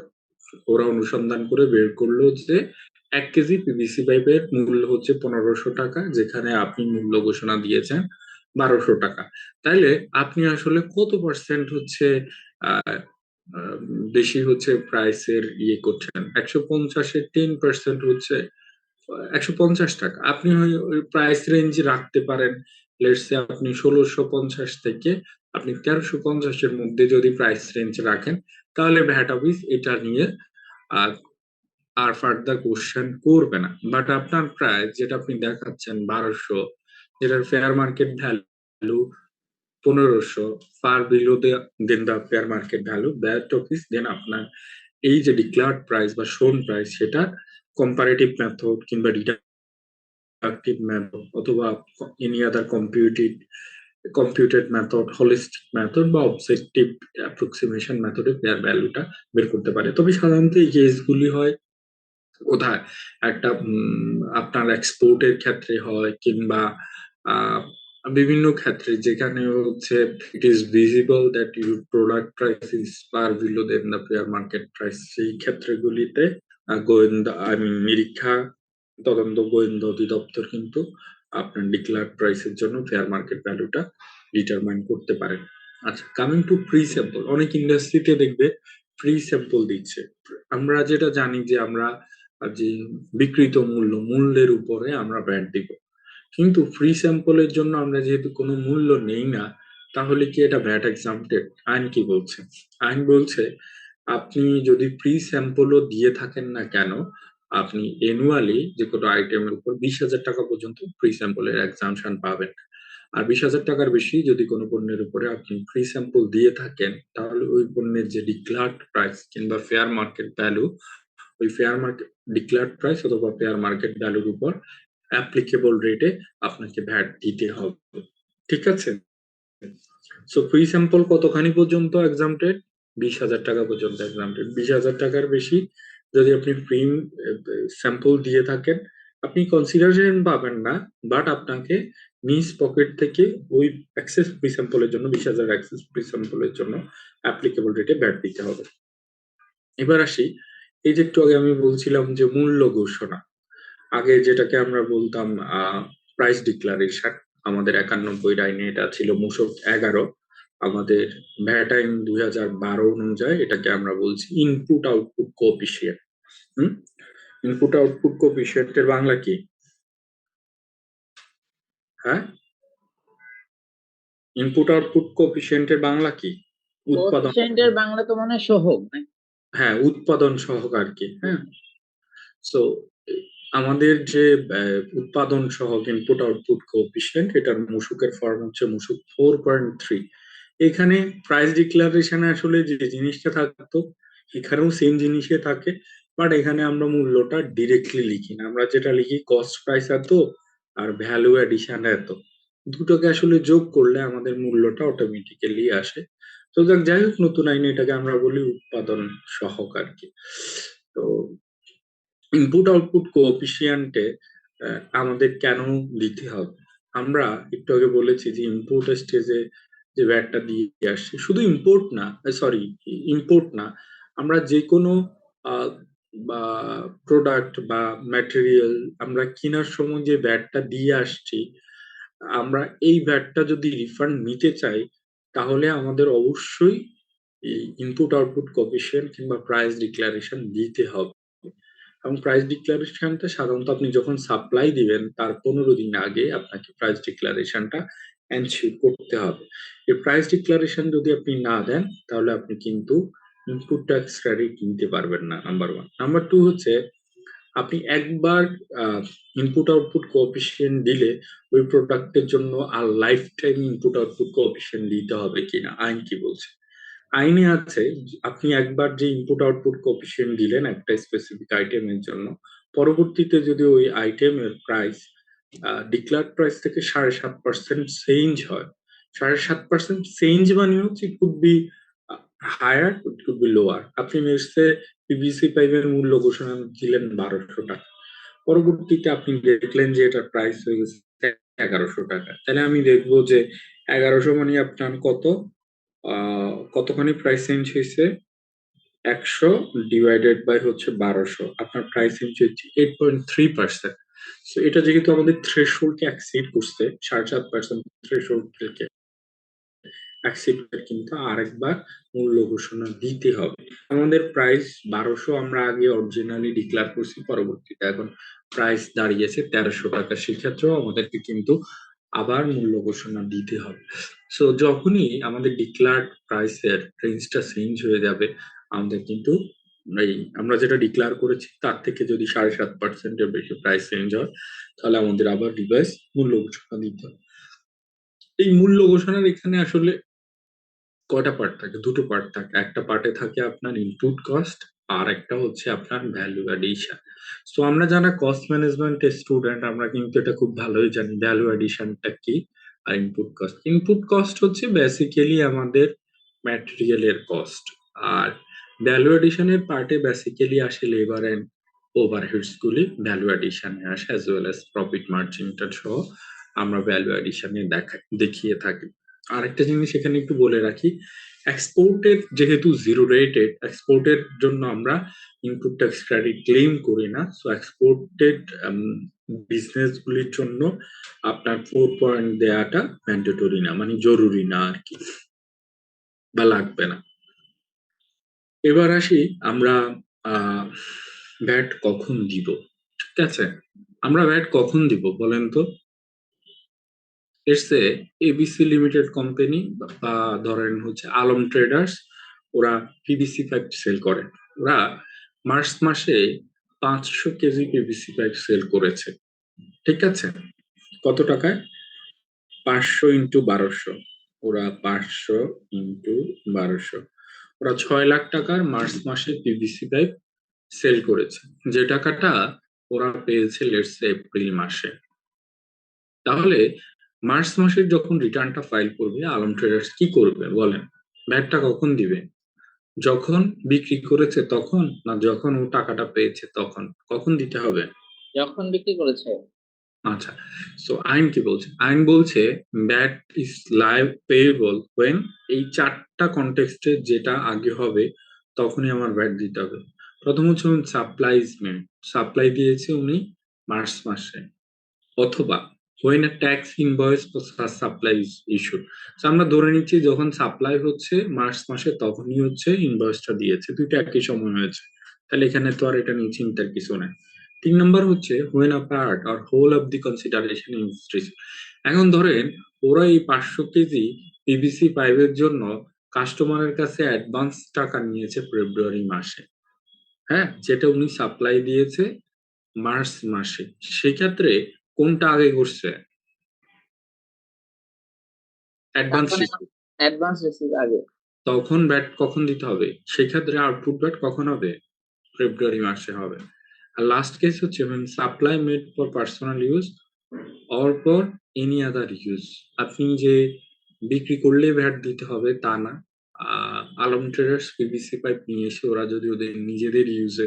Speaker 2: ওরা অনুসন্ধান করে বের করলো যে 1 কেজি পিভিসি পাইপের মূল্য হচ্ছে 1500 টাকা, যেখানে আপনি মূল্য ঘোষণা দিয়েছেন 1200 টাকা। তাইলে আপনি আসলে কত পার্সেন্ট হচ্ছে আহ আহ, বেশি হচ্ছে প্রাইসের ইয়ে করছেন? 150-এর 10% হচ্ছে 150 টাকা। আপনি ওই প্রাইস রেঞ্জ রাখতে পারেন, লেটস সে আপনি 1650 থেকে আপনি 1350-এর মধ্যে যদি প্রাইস রেঞ্জ রাখেন, তাহলে ভ্যাট অফিস এটা নিয়ে আর আর ফার্দার কোশ্চেন করবে না। বাট আপনার প্রাইস যেটা আপনি দেখাচ্ছেন 1200, যেটার fair market value 1500, far below then the fair market value, VAT office then আপনার এই যে ডিক্লার্ড প্রাইস বা শোন প্রাইস, সেটা কম্পারেটিভ মেথড কিংবা ডিডাক্টিভ মেথড অথবা any other computed method, holistic method বা অবজেক্টিভ অ্যাপ্রক্সিমেশন মেথডে ফেয়ার ভ্যালুটা বের করতে পারে। তবে সাধারণত এই কেসগুলি হয় কোথায়? একটা আপনার এক্সপোর্টের ক্ষেত্রে হয়, কিংবা আহ, বিভিন্ন ক্ষেত্রে যেখানে হচ্ছে it is visible that your product price is far below then the fair market price, সেই ক্ষেত্রগুলিতে গোয়েন্দা নিরীক্ষা তদন্ত গোয়েন্দা অধিদপ্তর কিন্তু আপনার ডিক্লার্ড প্রাইসের জন্য ফেয়ার মার্কেট ভ্যালুটা ডিটারমাইন করতে পারেন। আচ্ছা, কামিং টু প্রি স্যাম্পল, অনেক ইন্ডাস্ট্রিতে দেখবে প্রি স্যাম্পল দিচ্ছে। আমরা যেটা জানি যে আমরা যে বিক্রিত মূল্যের উপরে আমরা ভ্যাট দিব, কিন্তু ফ্রি স্যাম্পলের জন্য আমরা যেহেতু কোনো মূল্য নেই না, তাহলে কি এটা ভ্যাট এক্সাম্পটেড? আইন কি বলছে? আইন বলছে আপনি যদি ফ্রি স্যাম্পলও দিয়ে থাকেন না কেন, আপনি এনুয়ালি যে কোনো আইটেমের উপর 20,000 টাকা পর্যন্ত ফ্রি স্যাম্পলের এক্সামশন পাবেন। আর 20,000 টাকার বেশি যদি কোনো পণ্যের উপরে আপনি ফ্রি স্যাম্পল দিয়ে থাকেন, তাহলে ওই পণ্যের যে ডিক্লার্ড প্রাইস কিংবা ফেয়ার মার্কেট ভ্যালু, ওই ফেয়ার মার্কেট ডিক্লার্ড প্রাইস অথবা ফেয়ার মার্কেট ভ্যালুর উপর অ্যাপ্লিকেবল রেটে আপনাকে ভ্যাট দিতে হবে। ঠিক আছে? সো ফ্রি স্যাম্পল কতখানি পর্যন্ত এক্সামটেড? 20,000 টাকা পর্যন্ত এক্সামটেড। 20,000 টাকার বেশি যদি আপনি ফ্রি স্যাম্পল দিয়ে থাকেন, আপনি কনসিডারেশন পাবেন না, বাট আপনাকে নিজ পকেট থেকে ওই অ্যাক্সেস ফ্রি স্যাম্পলের জন্য 20,000 অ্যাক্সেস ফ্রি স্যাম্পলের জন্য অ্যাপ্লিকেবল রেটে ভ্যাট দিতে হবে। এবার আসি, এই যে একটু আগে আমি বলছিলাম যে মূল্য ঘোষণা, আগে যেটাকে আমরা বলতাম প্রাইস ডিক্লারেশন, আমাদের 91 আইনে এটা ছিল মূসক 11, আমাদের ভ্যাট আইন 2012 অনুযায়ী এটাকে আমরা বলছি input output coefficient. Input output কোএফিসিয়েন্টের বাংলা কি? হ্যাঁ, ইনপুট আউটপুট কোএফিসিয়েন্টের বাংলা কি? উৎপাদন।
Speaker 1: কোএফিসিয়েন্টের বাংলা তো মনে হয় সহগ, নাকি?
Speaker 2: হ্যাঁ, উৎপাদন সহগ আর কি। হ্যাঁ, সো আমাদের যে উৎপাদন সহগ ইনপুট আউটপুট কোএফিসিয়েন্ট, এটার মূসকের ফর্ম হচ্ছে মূসক 4.3। এখানে প্রাইস ডিক্লারেশনে আসলে যে জিনিসটা থাকতো এখানেও সেম জিনিসে থাকে, বাট এখানে আমরা মূল্যটা ডিরেক্টলি লিখি না, আমরা যেটা লিখি কস্ট প্রাইস এত আর ভ্যালু এডিশন এত, দুটোকে আসলে যোগ করলে আমাদের মূল্যটা অটোমেটিক্যালি আসে। তো যাই হোক, নতুন আইনে এটাকে আমরা বলি উৎপাদন সহগ আর কি। তো ইনপুট আউটপুট কোএফিসিয়েন্টে আমাদের কেন দিতে হবে? আমরা একটু আগে বলেছি যে ইম্পোর্ট স্টেজে যে ভ্যাটটা দিয়ে আসছে, শুধু ইম্পোর্ট না, সরি, ইম্পোর্ট না, আমরা যে কোনো আহ, বা প্রোডাক্ট বা ম্যাটেরিয়াল আমরা কেনার সময় যে ভ্যাটটা দিয়ে আসছি, আমরা এই ভ্যাটটা যদি রিফান্ড নিতে চাই তাহলে আমাদের অবশ্যই এই ইনপুট আউটপুট কোএফিসিয়েন্ট কিংবা প্রাইস ডিক্লারেশন দিতে হবে। এবং প্রাইস ডিক্লারেশনটা সাধারণত আপনি যখন সাপ্লাই দিবেন তার 15 দিন আগে আপনাকে প্রাইস ডিক্লারেশনটা এনশিওর করতে হবে। এই প্রাইস ডিক্লারেশন যদি আপনি না দেন তাহলে আপনি কিন্তু ইনপুট ট্যাক্স ক্রেডিট নিতে পারবেন না, নাম্বার ওয়ান। নাম্বার টু হচ্ছে, আপনি একবার ইনপুট আউটপুট কোএফিসিয়েন্ট দিলে ওই প্রোডাক্টের জন্য আর lifetime input output coefficient দিতে হবে কিনা, আইন কি বলছে? আইনে আছে আপনি একবার যে ইনপুট আউটপুট কোএফিসিয়েন্ট দিলেন একটা স্পেসিফিক আইটেমের জন্য, পরবর্তীতে যদি ওই আইটেমের প্রাইস ডিক্লার্ড প্রাইস থেকে 7.5% চেঞ্জ হয়, 7.5% চেঞ্জ মানে হচ্ছে it could be higher, it could be lower. আপনি মেসে পিভিসি পাইপের মূল্য ঘোষণা দিলেন 1200 টাকা, পরবর্তীতে আপনি দেখলেন যে এটার প্রাইস হয়ে গেছে 1100 টাকা, তাহলে আমি দেখবো যে 1100 মানে আপনার কতখানি প্রাইস চেঞ্জ হয়েছে? 100 ডিভাইডেড বাই হচ্ছে 1200, আপনার প্রাইস চেঞ্জ হচ্ছে 8.3%। সো এটা যেহেতু আমাদের থ্রেশহোল্ডকে এক্সিড করছে, 7.5% থ্রেশহোল্ডকে এক্সিড করে, কিন্তু আরেকবার মূল্য ঘোষণা দিতে হবে। আমাদের প্রাইস 1200 আমরা আগে অরিজিনালি ডিক্লেয়ার করছি, পরবর্তীতে এখন প্রাইস দাঁড়িয়েছে 1300 টাকা, সেক্ষেত্রেও আমাদেরকে কিন্তু আবার মূল্য ঘোষণা দিতে হবে। সো যখনই আমাদের ডিক্লার্ড প্রাইসের রেঞ্জটা চেঞ্জ হয়ে যাবে, আমাদের কিন্তু এই আমরা যেটা ডিক্লেয়ার করেছি তার থেকে যদি 7.5%-এর বেশি প্রাইস চেঞ্জ হয় তাহলে আমাদের আবার রিভাইস মূল্য ঘোষণা দিতে হবে। এই মূল্য ঘোষণার এখানে আসলে কয়টা পার্ট থাকে? দুটো পার্ট থাকে। একটা পার্টে থাকে আপনার ইনপুট কস্ট, আর একটা হচ্ছে আপনার ভ্যালু অ্যাডিশন। সো আমরা যারা কস্ট ম্যানেজমেন্টের স্টুডেন্ট আমরা কিন্তু এটা খুব ভালোই জানি ভ্যালু অ্যাডিশনটা কি আর ইনপুট কস্ট। ইনপুট কস্ট হচ্ছে বেসিক্যালি আমাদের ম্যাটেরিয়ালের কস্ট, আর ভ্যালু অ্যাডিশনের পার্টে বেসিক্যালি আসে লেবার এন্ড ওভারহেডস গুলি ভ্যালু অ্যাডিশনে আসে, অ্যাজ ওয়েল অ্যাজ প্রফিট মার্জিনটা সহ আমরা ভ্যালু অ্যাডিশনে দেখিয়ে থাকি। আরেকটা জিনিস এখানে একটু বলে রাখি, এক্সপোর্টের যেহেতু জিরো রেটেড, এক্সপোর্টের জন্য আমরা ইনপুট ট্যাক্স ক্রেডিট ক্লেম করি না। সো এক্সপোর্টেড বিজনেস গুলির জন্য আপনার 4 পয়েন্ট দেওয়াটা ম্যান্ডেটরি না, মানে জরুরি না আর কি, বা লাগবে না। এবার আসি আমরা ভ্যাট কখন দিব। ঠিক আছে, আমরা ভ্যাট কখন দিব বলেন তো? এসে এবিসি লিমিটেড কোম্পানি বা ধরেন হচ্ছে আলম ট্রেডার্স, ওরা পিভিসি পাইপ সেল করে। ওরা মার্চ মাসে 500 কেজি পিভিসি পাইপ সেল করেছে। ঠিক আছে, কত টাকায়? 500 × 1200, ওরা 500 × 1200, ওরা 6 লাখ টাকার মার্চ মাসে পিভিসি পাইপ সেল করেছে, যে টাকাটা ওরা পেয়েছে লেটস এপ্রিল মাসে। তাহলে মার্চ মাসের যখন রিটার্নটা ফাইল করবে আলম ট্রেডার্স কি করবে বলেন? ভ্যাটটা কখন দিবে? যখন বিক্রি করেছে তখন, না যখন ও টাকাটা পেয়েছে তখন? কখন দিতে হবে?
Speaker 1: যখন বিক্রি করেছে।
Speaker 2: আচ্ছা, সো আইন কি বলছে? আইন বলছে VAT is live payable when, এই চারটা কনটেক্সটে যেটা আগে হবে তখনই আমার ভ্যাট দিতে হবে। প্রথম হচ্ছে সাপ্লাইজ মেড, সাপ্লাই দিয়েছে উনি মার্চ মাসে, অথবা when a tax invoice for such supply is issued। So আমরা ধরে নিচ্ছি যখন সাপ্লাই হচ্ছে মার্চ মাসে তখনই হচ্ছে ইনভয়েসটা দিয়েছে, দুইটা একই সময় হয়েছে, তাহলে এখানে তো আর এটা নিয়ে চিন্তার কিছু নাই। 3 নাম্বার হচ্ছে when a part or whole of the consideration is received। এখন ধরেন ওরা এই 500 কেজি পিভিসি পাইপের জন্য কাস্টমারের কাছে অ্যাডভান্স টাকা নিয়েছে ফেব্রুয়ারি মাসে, হ্যাঁ, যেটা উনি সাপ্লাই দিয়েছে মার্চ মাসে। সেক্ষেত্রে কোনটা আগে ঘটছে? অ্যাডভান্স
Speaker 1: তখন
Speaker 2: রিসিভ।
Speaker 1: অ্যাডভান্স রিসিভ আগে।
Speaker 2: তখন ব্যাট কখন দিতে হবে? সেক্ষেত্রে আউটপুট ব্যাট কখন হবে? ফেব্রুয়ারি মাসে হবে। আর লাস্ট কেস হচ্ছে when supply made for personal use or for any other use। আপনি যে বিক্রি করলেই ভ্যাট দিতে হবে তা না। আলম ট্রেডার্স পিভিসি পাইপ নিয়ে এসে ওরা যদি ওদের নিজেদের ইউজে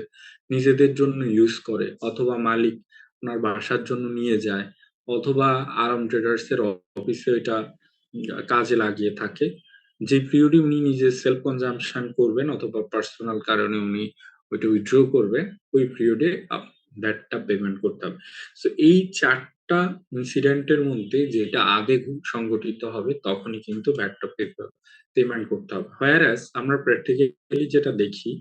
Speaker 2: নিজেদের জন্য ইউজ করে, অথবা মালিক ওনার বাসার জন্য নিয়ে যায়, অথবা আলম ট্রেডার্স এর অফিসে এটা কাজে লাগিয়ে থাকে, যে পিরিয়ডে উনি নিজে সেলফ কনজাম্পশন করবেন অথবা পার্সোনাল কারণে উনি ওইটা উইথড্র করবে, ওই পিরিয়ডে ভ্যাটটা পেমেন্ট করতে হবে। সো এই 4টা ইনসিডেন্টের মধ্যে যেটা আগে সংঘটিত হবে তখনই কিন্তু ভ্যাটটা পেমেন্ট করতে হবে। হোয়ারাস আমরা প্র্যাকটিক্যালি যেটা দেখি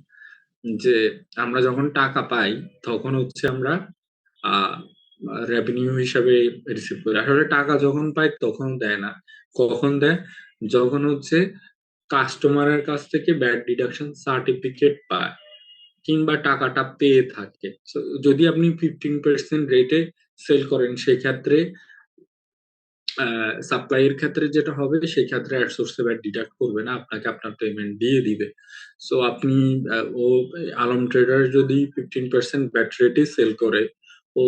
Speaker 2: যে আমরা যখন টাকা পাই তখন হচ্ছে আমরা রেভিনিউ হিসাবে রিসিভ করি। আসলে টাকা যখন পাই তখন দেয় না। কখন দেয়? যখন হচ্ছে কাস্টমারের কাছ থেকে ব্যাড ডিডাকশন সার্টিফিকেট পায় কিংবা টাকাটা পেয়ে থাকে। যদি আপনি 15% রেটে সেল করেন সেক্ষেত্রে সাপ্লাই এর ক্ষেত্রে যেটা হবে সেক্ষেত্রে সোর্সে ভ্যাট ডিডাক্ট করবে না, আপনাকে আপনার পেমেন্ট দিয়ে দিবে। সো আপনি ও আলম ট্রেডার যদি 15% ব্যাট রেটে সেল করে, ও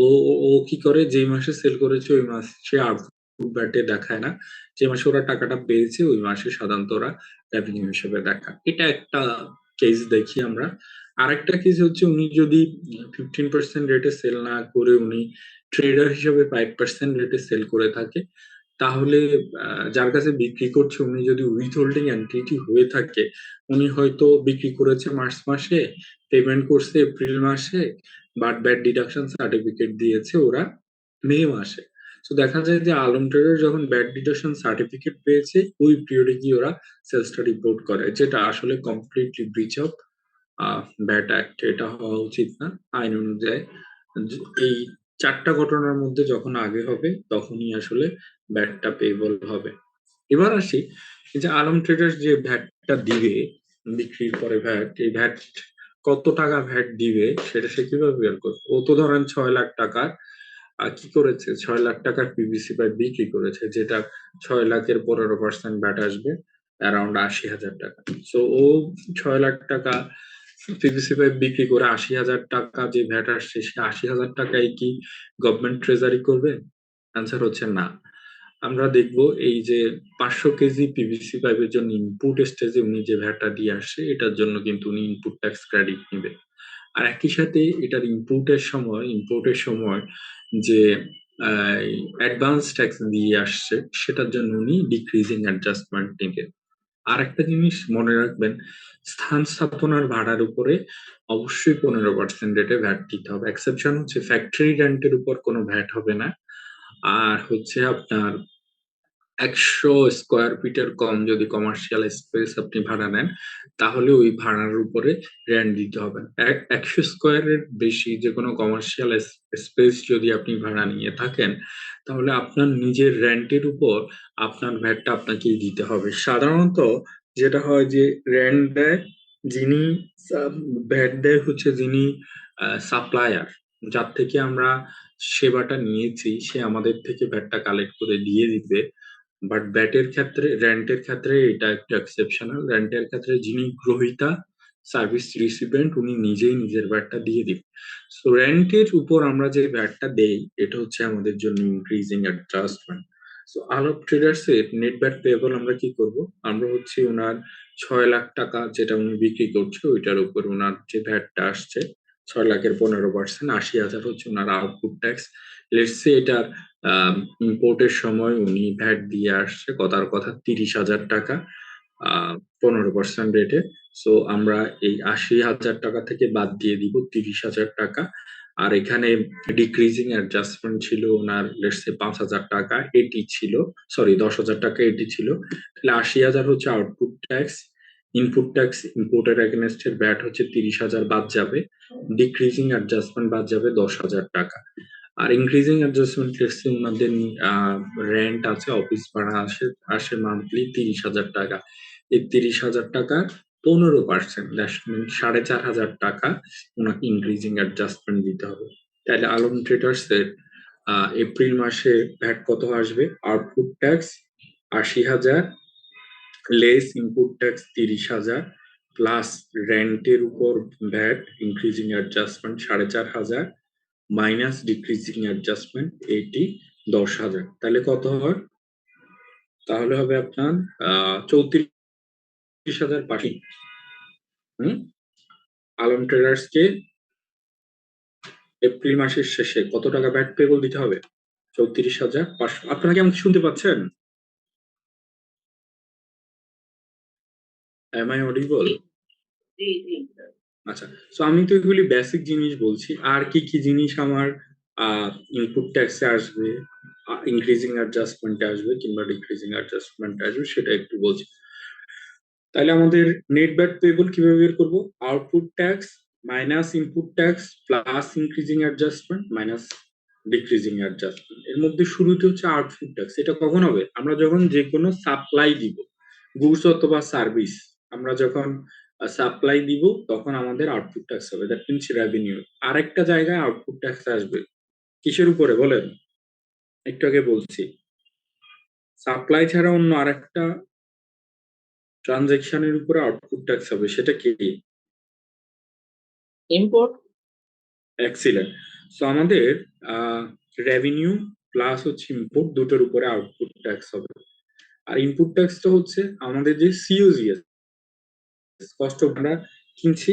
Speaker 2: ও কি করে, যে মাসে সেল করেছে ওই মাসে আউটপুট ব্যাটে দেখায় না, যে মাসে ওরা টাকাটা পেয়েছে ওই মাসে সাধারণত ওরা রেভিনিউ হিসেবে দেখায়। এটা একটা কেস দেখি আমরা। আরেকটা কেস হচ্ছে উনি যদি 15% রেটে সেল না করে উনি ট্রেডার হিসেবে 5% রেটে সেল করে থাকে, তাহলে যার কাছে বিক্রি করছে উনি যদি উইথ হোল্ডিং এন্টিটি হয়ে থাকে, উনি হয়তো বিক্রি করেছে মার্চ মাসে, পেমেন্ট করছে এপ্রিল মাসে, বাট ব্যাড ডিডাকশন সার্টিফিকেট দিয়েছে ওরা মে মাসে। তো দেখা যায় যে আলম ট্রেডার যখন ব্যাড ডিডাকশন সার্টিফিকেট পেয়েছে ওই পিরিয়ডে গিয়ে ওরা সেলসটা রিপোর্ট করে, যেটা আসলে completely breach of bat act. এটা হওয়া উচিত না আইন অনুযায়ী। এই 4টা ঘটনার মধ্যে যখন আগে হবে তখনই আসলে ভ্যাটটা পেয়েবল হবে। এবার আসি এই যে আলম ট্রেডার্স যে ভ্যাটটা দিবে বিক্রির পরে ভ্যাট, এই ভ্যাট কত টাকা ভ্যাট দিবে সেটা সে কিভাবে বের করবে? ও তো ধরেন 6 লাখ টাকার কি করেছে, 6 লাখ টাকার পিভিসি পাইপ বিক্রি করেছে, যেটা 6 লাখের 15% ভ্যাট আসবে, অ্যারাউন্ড 80,000 টাকা। সো ও 6 লাখ টাকা পিভিসি পাইপ বিক্রি করে 80,000 টাকা যে ভ্যাট আসছে সে 80,000 টাকায় কি গভর্নমেন্ট ট্রেজারি করবে? অ্যান্সার হচ্ছে না। আমরা দেখবো এই যে 500 কেজি পিভিসি পাইপের জন্য ইনপুট স্টেজে উনি যে ভ্যাটটা দিয়ে আসছে এটার জন্য কিন্তু উনি ইনপুট ট্যাক্স ক্রেডিট নেবে। আর একই সাথে এটার ইম্পোর্টের সময় যে অ্যাডভান্স ট্যাক্স দিয়ে আসছে সেটার জন্য উনি ডিক্রিজিং অ্যাডজাস্টমেন্ট নেবে। আর একটা জিনিস মনে রাখবেন, স্থান স্থাপনার ভাড়ার উপরে অবশ্যই 15% রেটে ভ্যাট দিতে হবে। এক্সেপশন হচ্ছে ফ্যাক্টরি রেন্টের উপর কোনো ভ্যাট হবে না। আর হচ্ছে আপনার 100 স্কোয়ার ফিটের কম যদি কমার্শিয়াল স্পেস আপনি ভাড়া নেন তাহলে ওই ভাড়ার উপরে রেন্ট দিতে হবে। 100 স্কোয়ারের বেশি যে কোনো কমার্শিয়াল স্পেস যদি আপনি ভাড়া নিয়ে থাকেন তাহলে আপনার নিজের রেন্টের উপর আপনার ভ্যাটটা আপনাকেই দিতে হবে। সাধারণত যেটা হয় যে রেন্ট দেয় যিনি, ভ্যাট দেয় হচ্ছে যিনি সাপ্লায়ার, যার থেকে আমরা সেবাটা নিয়েছি সে আমাদের থেকে ভ্যাটটা কালেক্ট করে দিয়ে দিবে। বাট রেন্টের ক্ষেত্রে এটা একটু এক্সেপশনাল। রেন্টের ক্ষেত্রে যিনি গ্রহীতা, সার্ভিস রিসিপিয়েন্ট, উনি নিজেই নিজের ভ্যাটটা দিয়ে দিবে। সো রেন্টের উপর আমরা যে ভ্যাটটা দেই এটা হচ্ছে আমাদের জন্য ইনক্রিজিং অ্যাডজাস্টমেন্ট। সো আলোক ট্রেডার্স এর নেট ভ্যাট পেয়েবল আমরা কি করব? আমরা হচ্ছে ওনার 6 লাখ টাকা যেটা উনি বিক্রি করছে ওইটার উপর ওনার যে ভ্যাটটা আসছে 6 লাখের 15%, 80,000 হচ্ছে ওনার আউটপুট ট্যাক্স। লেটস সে এটার ইম্পোর্টের সময় উনি ভ্যাট দিয়ে আসছে কথার কথা 30,000 টাকা 15% রেটে। সো আমরা এই 80,000 টাকা থেকে বাদ দিয়ে দিব 30,000 টাকা। আর এখানে ডিক্রিজিং অ্যাডজাস্টমেন্ট ছিল ওনার লেটস সে 5,000 টাকা, এটি ছিল, সরি 10,000 টাকা এটি ছিল। তাহলে 80,000 হচ্ছে আউটপুট ট্যাক্স, ইনপুট ট্যাক্স ইম্পোর্টের এগেনস্টের ভ্যাট হচ্ছে 30,000 বাদ যাবে, ডিক্রিজিং অ্যাডজাস্টমেন্ট বাদ যাবে 10,000 টাকা। আর ইনক্রিজিং অ্যাডজাস্টমেন্ট টেক্সে ওনাদের রেন্ট আছে, অফিস ভাড়া আসে আসে মান্থলি 30,000 টাকা। এই 30,000 টাকার 15%, দ্যাট মিন 4,500 টাকা ওনাকে ইনক্রিজিং অ্যাডজাস্টমেন্ট দিতে হবে। তাহলে আলম ট্রেডার্স এর এপ্রিল মাসে ভ্যাট কত আসবে? Output tax 80,000, less input tax 30,000, plus রেন্টের উপর VAT increasing adjustment 4,500, minus decreasing adjustment 10,000। তাহলে কত হয়? তাহলে হবে আপনার 34,500। আলম ট্রেডার্স কে এপ্রিল মাসের শেষে কত টাকা ভ্যাট পেবল দিতে হবে? 34,500। আপনারা কি আমাকে শুনতে পাচ্ছেন? Am I audible? আচ্ছা, তো আমি তো এগুলি বেসিক জিনিস বলছি। আর কি কি জিনিস আমার ইনপুট ট্যাক্সে আসবে, ইনক্রিজিং অ্যাডজাস্টমেন্টে আসবে কিংবা ডিক্রিজিং অ্যাডজাস্টমেন্টে আসবে সেটা একটু বলছি। তাহলে আমাদের নেট ব্যাট পেবল কিভাবে বের করবো? Output tax minus input tax plus increasing adjustment minus decreasing adjustment. এর মধ্যে শুরুতে হচ্ছে আউটপুট ট্যাক্স। এটা কখন হবে? আমরা যখন যে কোনো সাপ্লাই দিব, গুডস অথবা সার্ভিস, আমরা যখন সাপ্লাই দিব তখন আমাদের আউটপুট ট্যাক্স হবে, দ্যাট মিনস রেভিনিউ। আরেকটা জায়গায় আউটপুট ট্যাক্স আসবে কিসের উপরে বলেন? একটু আগে বলছি, সাপ্লাই ছাড়া অন্য আরেকটা ট্রানজেকশনের উপরে আউটপুট ট্যাক্স হবে, সেটা কি?
Speaker 1: ইম্পোর্ট।
Speaker 2: এক্সিলেন্ট। সো আমাদের রেভিনিউ প্লাস হচ্ছে ইনপুট দুটোর উপরে আউটপুট ট্যাক্স হবে। আর ইনপুট ট্যাক্সটা হচ্ছে আমাদের যে সিওজিএস, কস্ট অফ আমরা কিনছি,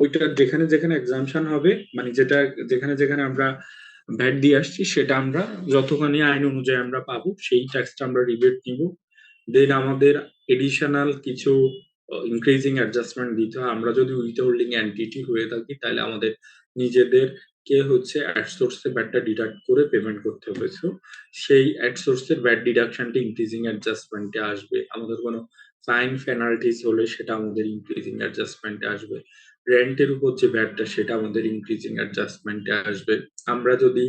Speaker 2: ওইটা যেখানে যেখানে এক্সাম্পশন হবে, মানে যেটা যেখানে যেখানে আমরা ভ্যাট দিয়ে আসছি, সেটা আমরা যতখানি আইন অনুযায়ী আমরা পাবো সেই ট্যাক্সটা আমরা রিবেট নিব। দেন আমাদের এডিশনাল কিছু ইনক্রিজিং অ্যাডজাস্টমেন্ট দিতে হয়। আমরা যদি উইথহোল্ডিং এন্টিটি হয়ে থাকি তাহলে আমাদের নিজেদের কে হচ্ছে অ্যাড সোর্সে ভ্যাটটা ডিডাক্ট করে পেমেন্ট করতে হবে। সো সেই অ্যাড সোর্সের ভ্যাট ডিডাকশনটা ইনক্রিজিং অ্যাডজাস্টমেন্টে আসবে। আমাদের কোনো ফাইন পেনাল্টিস হলে সেটা আমাদের ইনক্রিজিং অ্যাডজাস্টমেন্টে আসবে। রেন্টের উপর যে ভ্যাটটা সেটা আমাদের ইনক্রিজিং অ্যাডজাস্টমেন্টে আসবে। আমরা যদি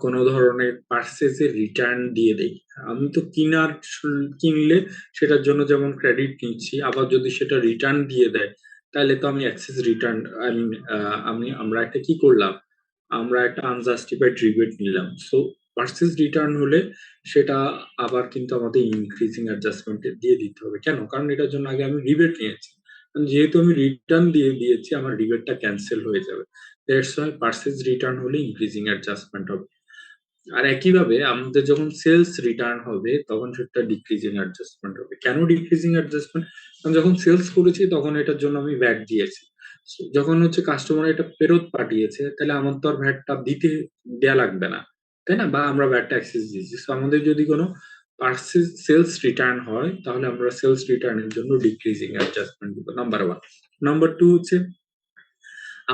Speaker 2: কোনো ধরনের পার্সেসের রিটার্ন দিয়ে দেই, আমি তো কিনলে সেটার জন্য যেমন ক্রেডিট নিচ্ছি, আবার যদি সেটা রিটার্ন দিয়ে দেয় তাহলে তো আমি এক্সেস রিটার্ন, আই মিন আমরা একটা কি করলাম, আমরা একটা আনজাস্টিফাইড রিবেট নিলাম। সো পার্সেস রিটার্ন হলে সেটা আবার কিন্তু আমাদের ইনক্রিজিং অ্যাডজাস্টমেন্ট দিয়ে দিতে হবে। কেন? কারণ এটার জন্য আগে আমি রিবেট নিয়েছি, যেহেতু আমি রিটার্ন দিয়ে দিয়েছি আমার রিবেটটা ক্যান্সেল হয়ে যাবে। দ্যাটস ওয়াই পার্সেস রিটার্ন হলে ইনক্রিজিং অ্যাডজাস্টমেন্ট হবে। আর একইভাবে আমাদের যখন সেলস রিটার্ন হবে তখন সেটা ডিক্রিজিং অ্যাডজাস্টমেন্ট হবে। কেন ডিক্রিজিং অ্যাডজাস্টমেন্ট? কারণ যখন সেলস করেছি তখন এটার জন্য আমি ভ্যাট দিয়েছি। So, যখন হচ্ছে কাস্টমার এটা ফেরত পাঠিয়েছে তাহলে আমার তো আর ভ্যাটটা দিতে দেয়া লাগবে না, তাই না? বা আমরা ভ্যাটটা অ্যাক্সেস দিয়েছি। So, আমাদের যদি কোনো পার্সেস সেলস রিটার্ন হয় তাহলে আমরা সেলস রিটার্নের জন্য ডিক্রিজিং অ্যাডজাস্টমেন্ট দিব, নাম্বার ওয়ান। নাম্বার টু হচ্ছে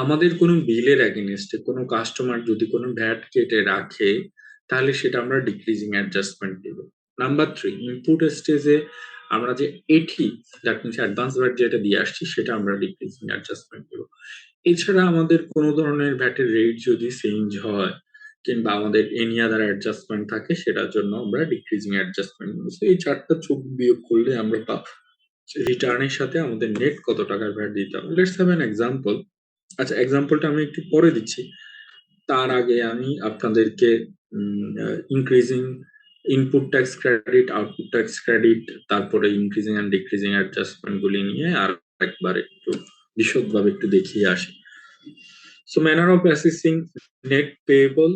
Speaker 2: আমাদের কোনো বিলের এগেনস্টে কোনো কাস্টমার যদি কোনো ভ্যাট কেটে রাখে তাহলে সেটা আমরা ডিক্রিজিং অ্যাডজাস্টমেন্ট দিব। নাম্বার থ্রি, ইনপুট স্টেজে আমরা যে এটি, দ্যাট মিনস অ্যাডভান্স ভ্যাট যেটা দিয়ে আসছি সেটা আমরা ডিক্রিজিং অ্যাডজাস্টমেন্ট দিব। এছাড়া আমাদের কোনো ধরনের ভ্যাটের রেট যদি চেঞ্জ হয় কিংবা আমাদের এনি আদার অ্যাডজাস্টমেন্ট থাকে সেটার জন্য আমরা ডিক্রিজিং অ্যাডজাস্টমেন্ট দিব। এই চারটা যোগ বিয়োগ করলে আমরা রিটার্নের সাথে আমাদের নেট কত টাকার ভ্যাট দিতে হবে। Let's have an example. আচ্ছা, এক্সাম্পলটা আমি একটু পরে দিচ্ছি। তার আগে আমি আপনাদেরকে increasing input tax credit, output tax credit, তারপরে ইনক্রিজিং এন্ড ডিক্রিজিং অ্যাডজাস্টমেন্ট গুলি নিয়ে আর একবার একটু বিশদভাবে একটু দেখিয়ে আসি। So manner of assessing net payable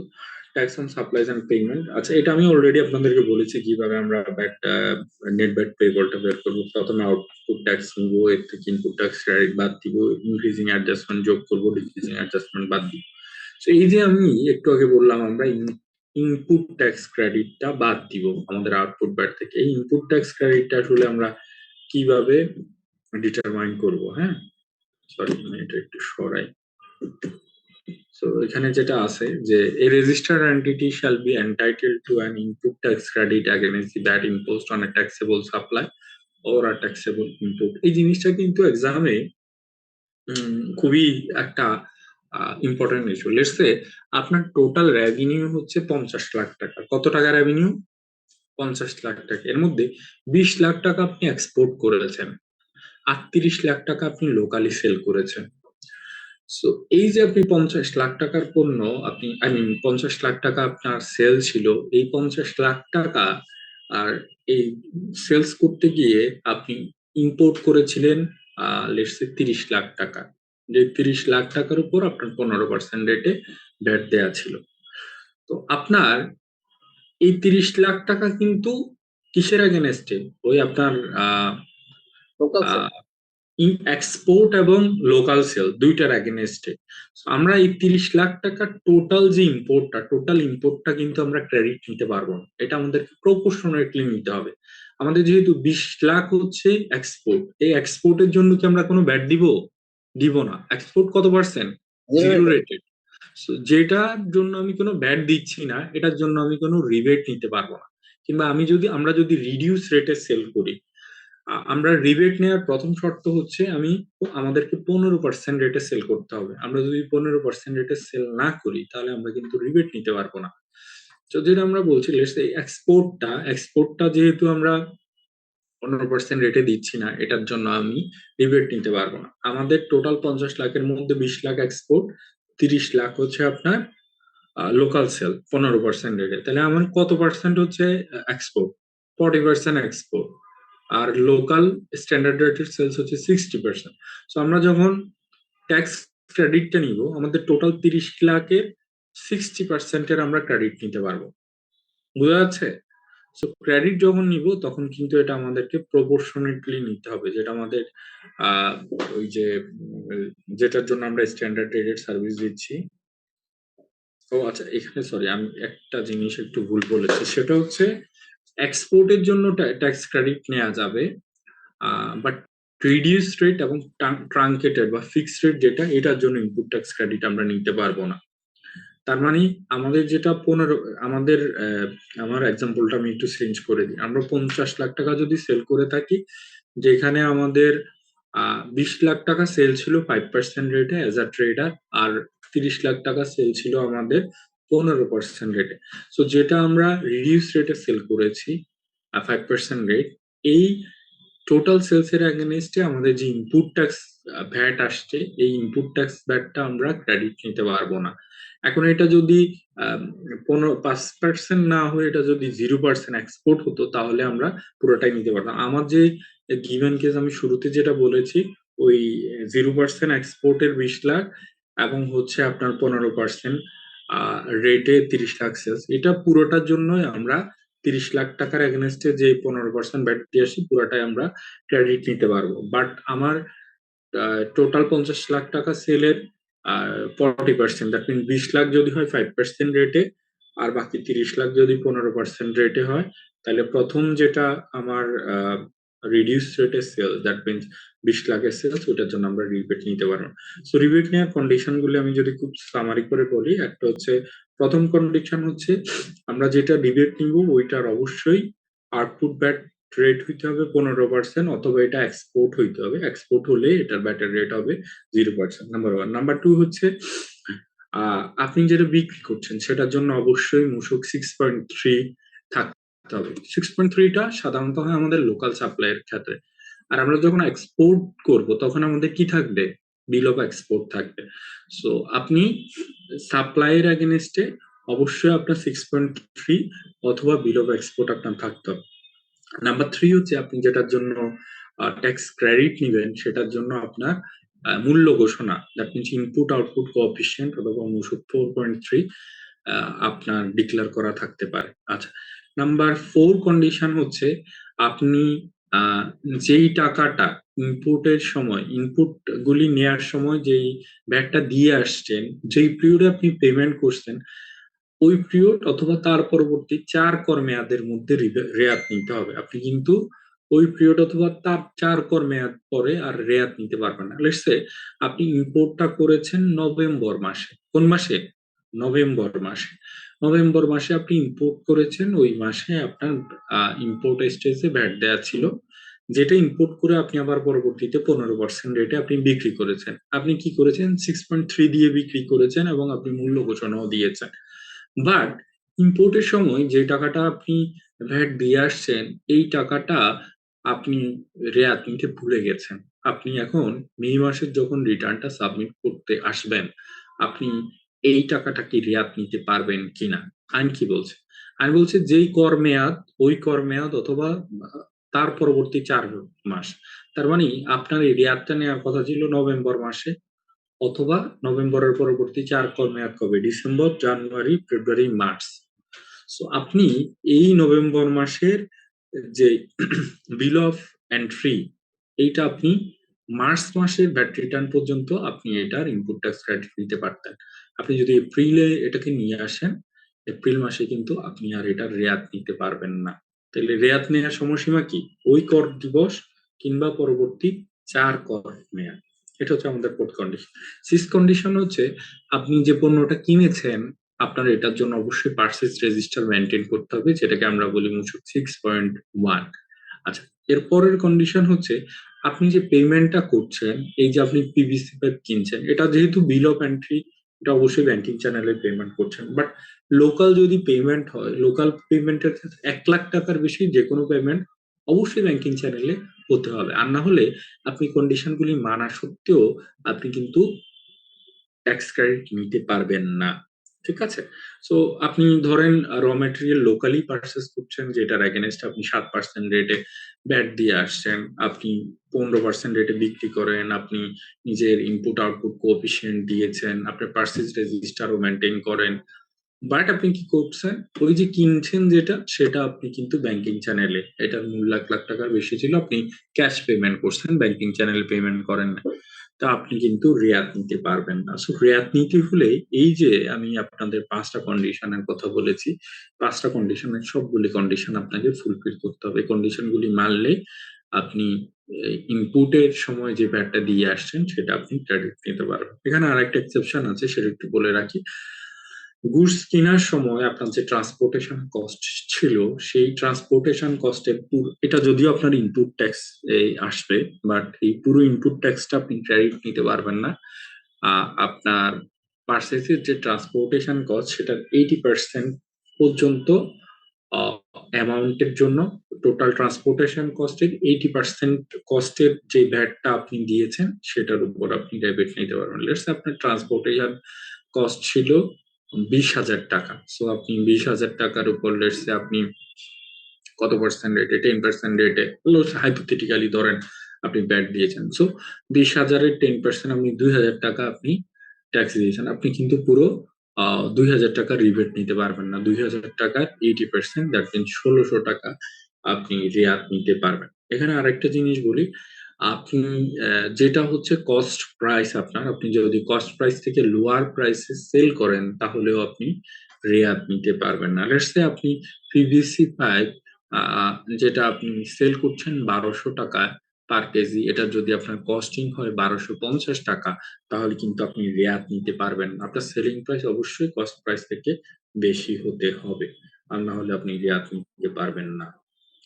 Speaker 2: tax on supplies and payment. আচ্ছা, এটা আমি অলরেডি আপনাদেরকে বলেছি কিভাবে আমরা নেট ব্যাট পেয়েবলটা বের করবো। প্রথমে আউটপুট ট্যাক্স নিবো, এর থেকে ইনপুট ট্যাক্স ক্রেডিট বাদ দিব, ইনক্রিজিং অ্যাডজাস্টমেন্ট যোগ করবো, ডিক্রিজিং অ্যাডজাস্টমেন্ট বাদ দিব। তো এই যে আমি একটু আগে বললাম আমরা ইনপুট ট্যাক্স ক্রেডিটটা বাদ দিব আমাদের আউটপুট ব্যাট থেকে। এই ইনপুট ট্যাক্স ক্রেডিটটা আসলে আমরা কিভাবে ডিটারমাইন করব? হ্যাঁ, সরি আমি এটা একটু সরাই। সো এখানে যেটা আছে যে a registered entity shall be entitled to an input tax credit against the VAT imposed on a taxable supply ওরা ট্যাক্সেবল ইনপুট, এই জিনিসটা কিন্তু এক্সামে খুবই একটা ইম্পর্টেন্ট ইস্যু। লেটস সে আপনার টোটাল রেভিনিউ হচ্ছে 50 লাখ টাকা। কত টাকা রেভিনিউ? 50 লাখ টাকা। এর মধ্যে 20 লাখ টাকা আপনি এক্সপোর্ট করেছেন, 38 লাখ টাকা আপনি লোকালি সেল করেছেন। সো এই যে আপনি 50 লাখ টাকার পণ্য, আপনি আই মিন 50 লাখ টাকা আপনার সেল ছিল, এই 50 লাখ টাকা আর এই সেলস করতে গিয়ে আপনি ইম্পোর্ট করেছিলেন লেটস সে 30 লাখ টাকা। যে 30 লাখ টাকার উপর আপনার 15% রেটে ভ্যাট দেয়া ছিল। তো আপনার এই 30 লাখ টাকা কিন্তু কিসের এগেনস্টে? ওই আপনার
Speaker 1: লোকাল সেল।
Speaker 2: এক্সপোর্ট এবং লোকাল সেল দুইটার এগেনস্টে। আমরা এই 30 লাখ টাকা টোটাল ইম্পোর্টটা কিন্তু আমরা ক্রেডিট নিতে পারবো না, এটা আমাদেরকে প্রপোর্শনেটলি নিতে হবে। আমাদের যেহেতু 20 লাখ হচ্ছে এক্সপোর্ট, এই এক্সপোর্টের জন্য কি আমরা কোনো ভ্যাট দিব? দিব না। এক্সপোর্ট কত পার্সেন্ট? Zero rated. যেটার জন্য আমি কোনো ভ্যাট দিচ্ছি না, এটার জন্য আমি কোনো রিবেট নিতে পারবো না। কিংবা আমরা যদি রিডিউস রেটে সেল করি, আমরা রিবেট নেওয়ার প্রথম শর্ত হচ্ছে আমাদেরকে 15% রেটে সেল করতে হবে। আমরা যদি 15% রেটে সেল না করি, তাহলে আমরা কিন্তু রিবেট নিতে পারবো না। তো যেটা আমরা বলছি, এক্সপোর্টটা যেহেতু আমরা 15% রেটে দিচ্ছি না, এটার জন্য আমি রিবেট নিতে পারবো না। আমাদের টোটাল 50 লাখের মধ্যে 20 লাখ এক্সপোর্ট, 30 লাখ হচ্ছে আপনার লোকাল সেল 15% রেটে। তাহলে আমার কত পার্সেন্ট হচ্ছে এক্সপোর্ট? 40% এক্সপোর্ট। আর লোকাল স্ট্যান্ডার্ড রেটেড সেলস হচ্ছে 60%। সো আমরা যখন ট্যাক্স ক্রেডিটটা নিব, আমাদের টোটাল 30 লাখের 60%-এর আমরা ক্রেডিট নিতে পারবো। বোঝা যাচ্ছে? সো ক্রেডিট যখন নিব, তখন কিন্তু এটা আমাদেরকে প্রপোর্শনেটলি নিতে হবে, যেটা আমাদের আহ ওই যে যেটার জন্য আমরা স্ট্যান্ডার্ড রেটেড সার্ভিস দিচ্ছি। ও আচ্ছা, এখানে সরি, আমি একটা জিনিস একটু ভুল বলেছি। সেটা হচ্ছে এক্সপোর্টের জন্য ট্যাক্স ক্রেডিট নেওয়া যাবে, বাট রিডিউস রেট এবং ট্রাঙ্কেটেড বা ফিক্সড রেট যেটা, এটার জন্য ইনপুট ট্যাক্স ক্রেডিট আমরা নিতে পারবো না। তার মানে আমাদের যেটা 15, আমাদের আমার এক্সাম্পলটা আমি একটু চেঞ্জ করে দিই। আমরা 50 লাখ টাকা যদি সেল করে থাকি, যেখানে আমাদের 20 লাখ টাকা সেল ছিল 5% রেটে অ্যাজ আ ট্রেডার, আর 30 লাখ টাকা সেল ছিল আমাদের 15% রেটে। সো যেটা আমরা রিডিউস রেটে সেল করেছি 5% রেট, এই টোটাল সেলস এর এগেনস্টে আমাদের যে ইনপুট ট্যাক্স ভ্যাট আসছে, এই ইনপুট ট্যাক্স ভ্যাটটা আমরা ক্রেডিট নিতে পারবো না। এখন এটা যদি 5% না হয়ে এটা যদি 0% এক্সপোর্ট হতো, তাহলে আমরা পুরোটাই নিতে পারতাম। আমার যে গিভেন কেস আমি শুরুতে যেটা বলেছি, ওই 0% এক্সপোর্টের 20 লাখ এবং হচ্ছে আপনার 15% রেটে 30 লাখ সেলস, এটা পুরোটার জন্যই আমরা 30 লাখ টাকার এগেনস্টে যে 15% ভ্যাট দিয়ে আসি, পুরোটাই আমরা ক্রেডিট নিতে পারবো। বাট আমার টোটাল 50 লাখ টাকা সেলের 40%, দ্যাট মিন 20 লাখ যদি হয় 5% রেটে, আর বাকি 30 লাখ যদি 15% রেটে হয়, তাহলে প্রথম যেটা আমার রিডিউস রেটে সেল, দ্যাট মিনস 20 লাখের সেলস, ওটার জন্য আমরা রিবেট নিতে পারবো। সো রিবেট নেওয়ার কন্ডিশন গুলো আমি যদি খুব সামারি করে বলি, একটা হচ্ছে, প্রথম কন্ডিশন হচ্ছে আমরা যেটা রিবেট নিব ওইটার অবশ্যই আউটপুট ব্যাট রেট হইতে হবে 15%, অথবা এটা এক্সপোর্ট হইতে হবে। এক্সপোর্ট হলে এটার ব্যাটের রেট হবে 0%। Number one. নাম্বার টু হচ্ছে আপনি যেটা বিক্রি করছেন সেটার জন্য অবশ্যই মূসক 6.3 থাকতে হবে। 6.3টা সাধারণত হয় আমাদের লোকাল সাপ্লাইয়ের ক্ষেত্রে। আর আমরা যখন এক্সপোর্ট করব, তখন আমাদের কি থাকবে? বিল অফ এক্সপোর্ট থাকবে। সো আপনি সাপ্লাইয়ের এগেনস্টে অবশ্যই আপনার 6.3 অথবা বিল অফ এক্সপোর্ট আপনার থাকতে হবে। নাম্বার থ্রি হচ্ছে, আপনি যেটার জন্য ট্যাক্স ক্রেডিট নিবেন, সেটার জন্য আপনার মূল্য ঘোষণা, that means input output coefficient অথবা মূসক 4.3 আপনার ডিক্লেয়ার করা থাকতে পারে। আচ্ছা, নাম্বার ফোর কন্ডিশন হচ্ছে, আপনি আহ, যেই টাকাটা ইনপুটের সময়, ইনপুট গুলি নেয়ার সময় যেই ব্যাগটা দিয়ে আসছেন, যেই পিরিয়ডে আপনি পেমেন্ট করছেন, ওই পিরিয়ড অথবা তার পরবর্তী 4 কর মেয়াদের মধ্যে রেয়াত নিতে হবে। আপনি কিন্তু ওই পিরিয়ড অথবা তার 4 কর মেয়াদ পরে আর রেয়াত নিতে পারবেন না। লেটস সে আপনি ইম্পোর্টটা করেছেন নভেম্বর মাসে। কোন মাসে? নভেম্বর মাসে। নভেম্বর মাসে আপনি ইম্পোর্ট করেছেন, ওই মাসে আপনার ইম্পোর্ট স্টেজে ভ্যাট দেওয়া ছিল যেটা ইম্পোর্ট করে আপনি আবার পরবর্তীতে 15% রেটে আপনি বিক্রি করেছেন। আপনি কি করেছেন? 6.3 দিয়ে বিক্রি করেছেন এবং আপনি মূল্য ঘোষণাও দিয়েছেন। বাট ইম্পোর্টের সময় যে টাকাটা আপনি ভ্যাট দিয়ে আসছেন, এই টাকাটা আপনি রেয়াত নিতে ভুলে গেছেন। আপনি এখন মে মাসের যখন রিটার্নটা সাবমিট করতে আসবেন, আপনি এই টাকাটা কি রেয়াত নিতে পারবেন কিনা? আইন কি বলছে? আইন বলছে যেই কর মেয়াদ, ওই কর মেয়াদ অথবা তার পরবর্তী 4 মাস। তার মানে আপনার এই রেয়াতটা নেওয়ার কথা ছিল নভেম্বর মাসে, অথবা নভেম্বরের পরবর্তী 4 কর মেয়াদ কবে? ডিসেম্বর, জানুয়ারি, ফেব্রুয়ারি, মার্চ। সো আপনি এই নভেম্বর মাসের যে বিল অফ এন্ট্রি, এইটা আপনি মার্চ মাসের ভ্যাট রিটার্ন পর্যন্ত আপনি এটার ইনপুট ট্যাক্স ক্রেডিট নিতে পারতেন। আপনি যদি এপ্রিলে এটাকে নিয়ে আসেন, এপ্রিল মাসে কিন্তু আপনি আর এটার রেয়াত নিতে পারবেন না। তাহলে রেয়াত নেওয়ার সময়সীমা কি? ওই কর দিবস কিংবা পরবর্তী 4 কর মেয়াদ। এটা হচ্ছে আমাদের ফোর্থ কন্ডিশন। সিক্স কন্ডিশন হচ্ছে আপনি যে পণ্যটা কিনেছেন, আপনার এটার জন্য অবশ্যই পারচেজ রেজিস্টার মেনটেন করতে হবে, যেটাকে আমরা বলি মূসক 6.1। আচ্ছা, এর পরের কন্ডিশন হচ্ছে আপনি যে পেমেন্টটা করছেন, এই যে আপনি পিভিসি পাইপ কিনছেন, এটা যেহেতু বিল অফ এন্ট্রি, এটা অবশ্যই ব্যাংকিং চ্যানেলে পেমেন্ট করছেন। বাট লোকাল যদি পেমেন্ট হয়, লোকাল পেমেন্টের ক্ষেত্রে 1 লাখ টাকার বেশি যে কোনো পেমেন্ট অবশ্যই ব্যাংকিং চ্যানেলে হতে হবে। আর না হলে আপনি কন্ডিশনগুলি মানা সত্ত্বেও আপনি কিন্তু ট্যাক্স ক্রেডিট নিতে পারবেন না। ঠিক আছে? সো আপনি ধরেন র মেটেরিয়াল লোকালি পারচেজ করছেন, যেটার এগেইনস্ট আপনি 7% রেটে ভ্যাট দিয়ে আসছেন। আপনি 15% রেটে বিক্রি করেন, আপনি নিজের ইনপুট আউটপুট কোএফিসিয়েন্ট দিয়েছেন, আপনি পারচেজ রেজিস্টারও মেইনটেইন করেন। বাট আপনি কি করছেন? ওই যে কিনছেন যেটা, সেটা আপনি কিন্তু ব্যাংকিং চ্যানেলে, এটার মূল্য 1 লাখ টাকার বেশি ছিল, আপনি ক্যাশ পেমেন্ট করছেন, ব্যাংকিং চ্যানেলে পেমেন্ট করেন না। তা আপনি কিন্তু রেয়াত নিতে পারবেন না। সো রেয়াত নিতে হলে এই যে আমি আপনাদের 5টা কন্ডিশনের কথা বলেছি, 5টা কন্ডিশনের সবগুলি কন্ডিশন আপনাকে ফুলফিল করতে হবে। কন্ডিশন গুলি মানলে আপনি ইনপুটের সময় যে ভ্যাটটা দিয়ে আসছেন, সেটা আপনি ক্রেডিট নিতে পারবেন। এখানে আরেকটা এক্সেপশন আছে, সেটা একটু বলে রাখি। গুডস কেনার সময় আপনার যে ট্রান্সপোর্টেশন কস্ট ছিল, সেই ট্রান্সপোর্টেশন কস্টের এটা যদিও আপনার ইনপুট ট্যাক্স আসবে, বাট এই পুরো ইনপুট ট্যাক্সটা আপনি ক্রেডিট নিতে পারবেন না। আপনার পার্সেসের যে ট্রান্সপোর্টেশন কস্ট, সেটার 80% পর্যন্ত অ্যামাউন্টের জন্য, টোটাল ট্রান্সপোর্টেশন কস্টের 80% কস্টের যে ভ্যাটটা আপনি দিয়েছেন, সেটার উপর আপনি ডেবিট নিতে পারবেন। লেটস আপনার ট্রান্সপোর্টেশন কস্ট ছিল 20,000 টাকা। সো আপনি 20,000 টাকার উপর লেটস আপনি কত পার্সেন্ট রেটে? 10% রেটে, হাইপোথেটিক্যালি ধরেন আপনি ভ্যাট দিয়েছেন। সো 20,000-এর 10% আপনি 2,000 টাকা আপনি ট্যাক্স দিয়েছেন। আপনি কিন্তু পুরো 2,000 টাকা রিবেট নিতে পারবেন না। 2,000 টাকার 80% দ্যাট মিনস 1,600 টাকা আপনি রেয়াত নিতে পারবেন। এখানে আরেকটা জিনিস বলি, আপনি যেটা হচ্ছে কস্ট প্রাইস আপনার, আপনি যদি কস্ট প্রাইস থেকে লোয়ার প্রাইসে সেল করেন, তাহলেও আপনি রেয়াত নিতে পারবেন না। লেটস সে আপনি পিভিসি পাইপ যেটা আপনি সেল করছেন 1200 টাকায় পার কেজি, এটা যদি আপনার কস্টিং হয় 1250 টাকা, তাহলে কিন্তু আপনি রেয়াত নিতে পারবেন না। আপনার সেলিং প্রাইস অবশ্যই কস্ট প্রাইস থেকে বেশি হতে হবে, আর না হলে আপনি রেয়াত নিতে পারবেন না।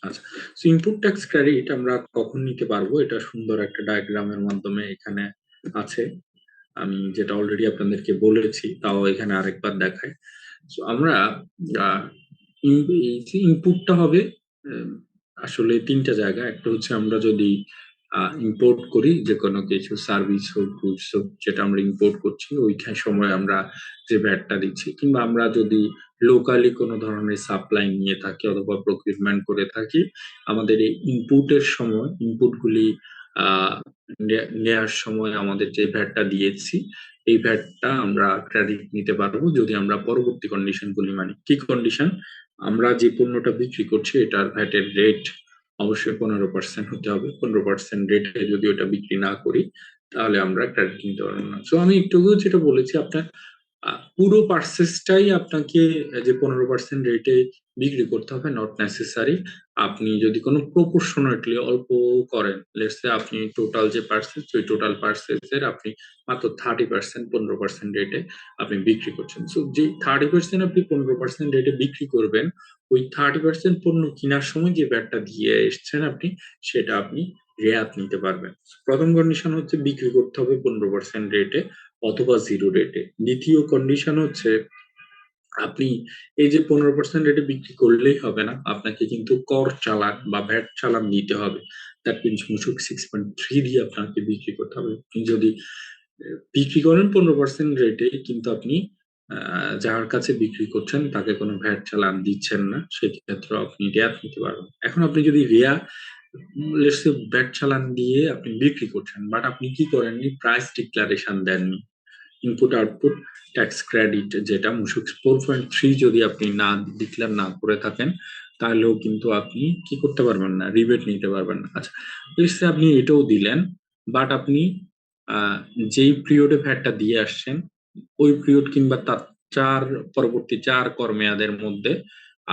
Speaker 2: আচ্ছা, সো ইনপুট ট্যাক্স ক্রেডিট আমরা কখন নিতে পারবো, এটা সুন্দর একটা ডায়াগ্রামের মাধ্যমে এখানে আছে। আমি যেটা অলরেডি আপনাদেরকে বলেছি, তাও এখানে আরেকবার দেখাই। সো আমরা এই যে ইনপুটটা হবে আসলে 3টা জায়গা। একটা হচ্ছে আমরা যদি ইম্পোর্ট করি, যে কোনো কিছু সার্ভিস হোক, গুডস হোক, যেটা আমরা ইম্পোর্ট করছি, ওইখানে সময় আমরা যে ভ্যাটটা দিচ্ছি, কিংবা আমরা যদি লোকালি কোনো ধরনের সাপ্লাই নিয়ে থাকি অথবা প্রকিউরমেন্ট করে থাকি, আমাদের এই ইনপুটের সময়, ইনপুটগুলি নেয়ার সময় আমাদের যে ভ্যাটটা দিয়েছি, এই ভ্যাটটা আমরা ক্রেডিট নিতে পারবো যদি আমরা পরবর্তী কন্ডিশন গুলি মানি। কি কন্ডিশন? আমরা যে পণ্যটা বিক্রি করছি, এটার ভ্যাটের রেট অবশ্যই 15% হতে হবে। 15% রেটে যদি ওটা বিক্রি না করি, তাহলে আমরা ক্রেডিট নিতে পারবো না। সো আমি একটু আগেও যেটা বলেছি, আপনার পুরো পার্সেসটাই আপনাকে যে 15% রেটে বিক্রি করতে হবে, নট নেসেসারি। আপনি যদি কোনো প্রপোর্শনেটলি অল্প করেন, লেটস সে আপনি টোটাল যে পার্সেস, ওই টোটাল পার্সেসের আপনি মাত্র 30% 15% রেটে আপনি বিক্রি করছেন। সো যে 30% আপনি 15% রেটে বিক্রি করবেন, ওই 30% পণ্য কেনার সময় যে ভ্যাটটা দিয়ে এসছেন আপনি, সেটা আপনি রেয়াত নিতে পারবেন। প্রথম কন্ডিশন হচ্ছে বিক্রি করতে হবে 15% রেটে অথবা 0 রেটে। দ্বিতীয় কন্ডিশন হচ্ছে আপনি এই যে 15% রেটে বিক্রি করলেই হবে না, আপনাকে কিন্তু কর চালান বা ভ্যাট চালান দিতে হবে। দ্যাট মিনস মূসক 6.3 দিয়ে আপনাকে বিক্রি করতে হবে। আপনি যদি বিক্রি করেন 15% রেটে, কিন্তু আপনি যার কাছে বিক্রি করছেন তাকে কোনো ভ্যাট চালান দিচ্ছেন না, সেক্ষেত্রে আপনি রেয়াত নিতে পারবেন। এখন আপনি যদি লেটস সে ভ্যাট চালান দিয়ে আপনি বিক্রি করছেন, বাট আপনি কি করেননি, প্রাইস ডিক্লারেশন দেননি, ইনপুট আউটপুট ট্যাক্স ক্রেডিট যেটা মূসক 4.3 যদি আপনি না ডিক্লেয়ার না করে থাকেন, তাহলেও কিন্তু আপনি কি করতে পারবেন না, রিবেট নিতে পারবেন না। আচ্ছা, লেটস সে আপনি এটাও দিলেন, বাট আপনি আহ, যেই পিরিয়ডে ভ্যাটটা দিয়ে আসছেন ওই পিরিয়ড কিংবা তার পরবর্তী 4 কর মেয়াদের মধ্যে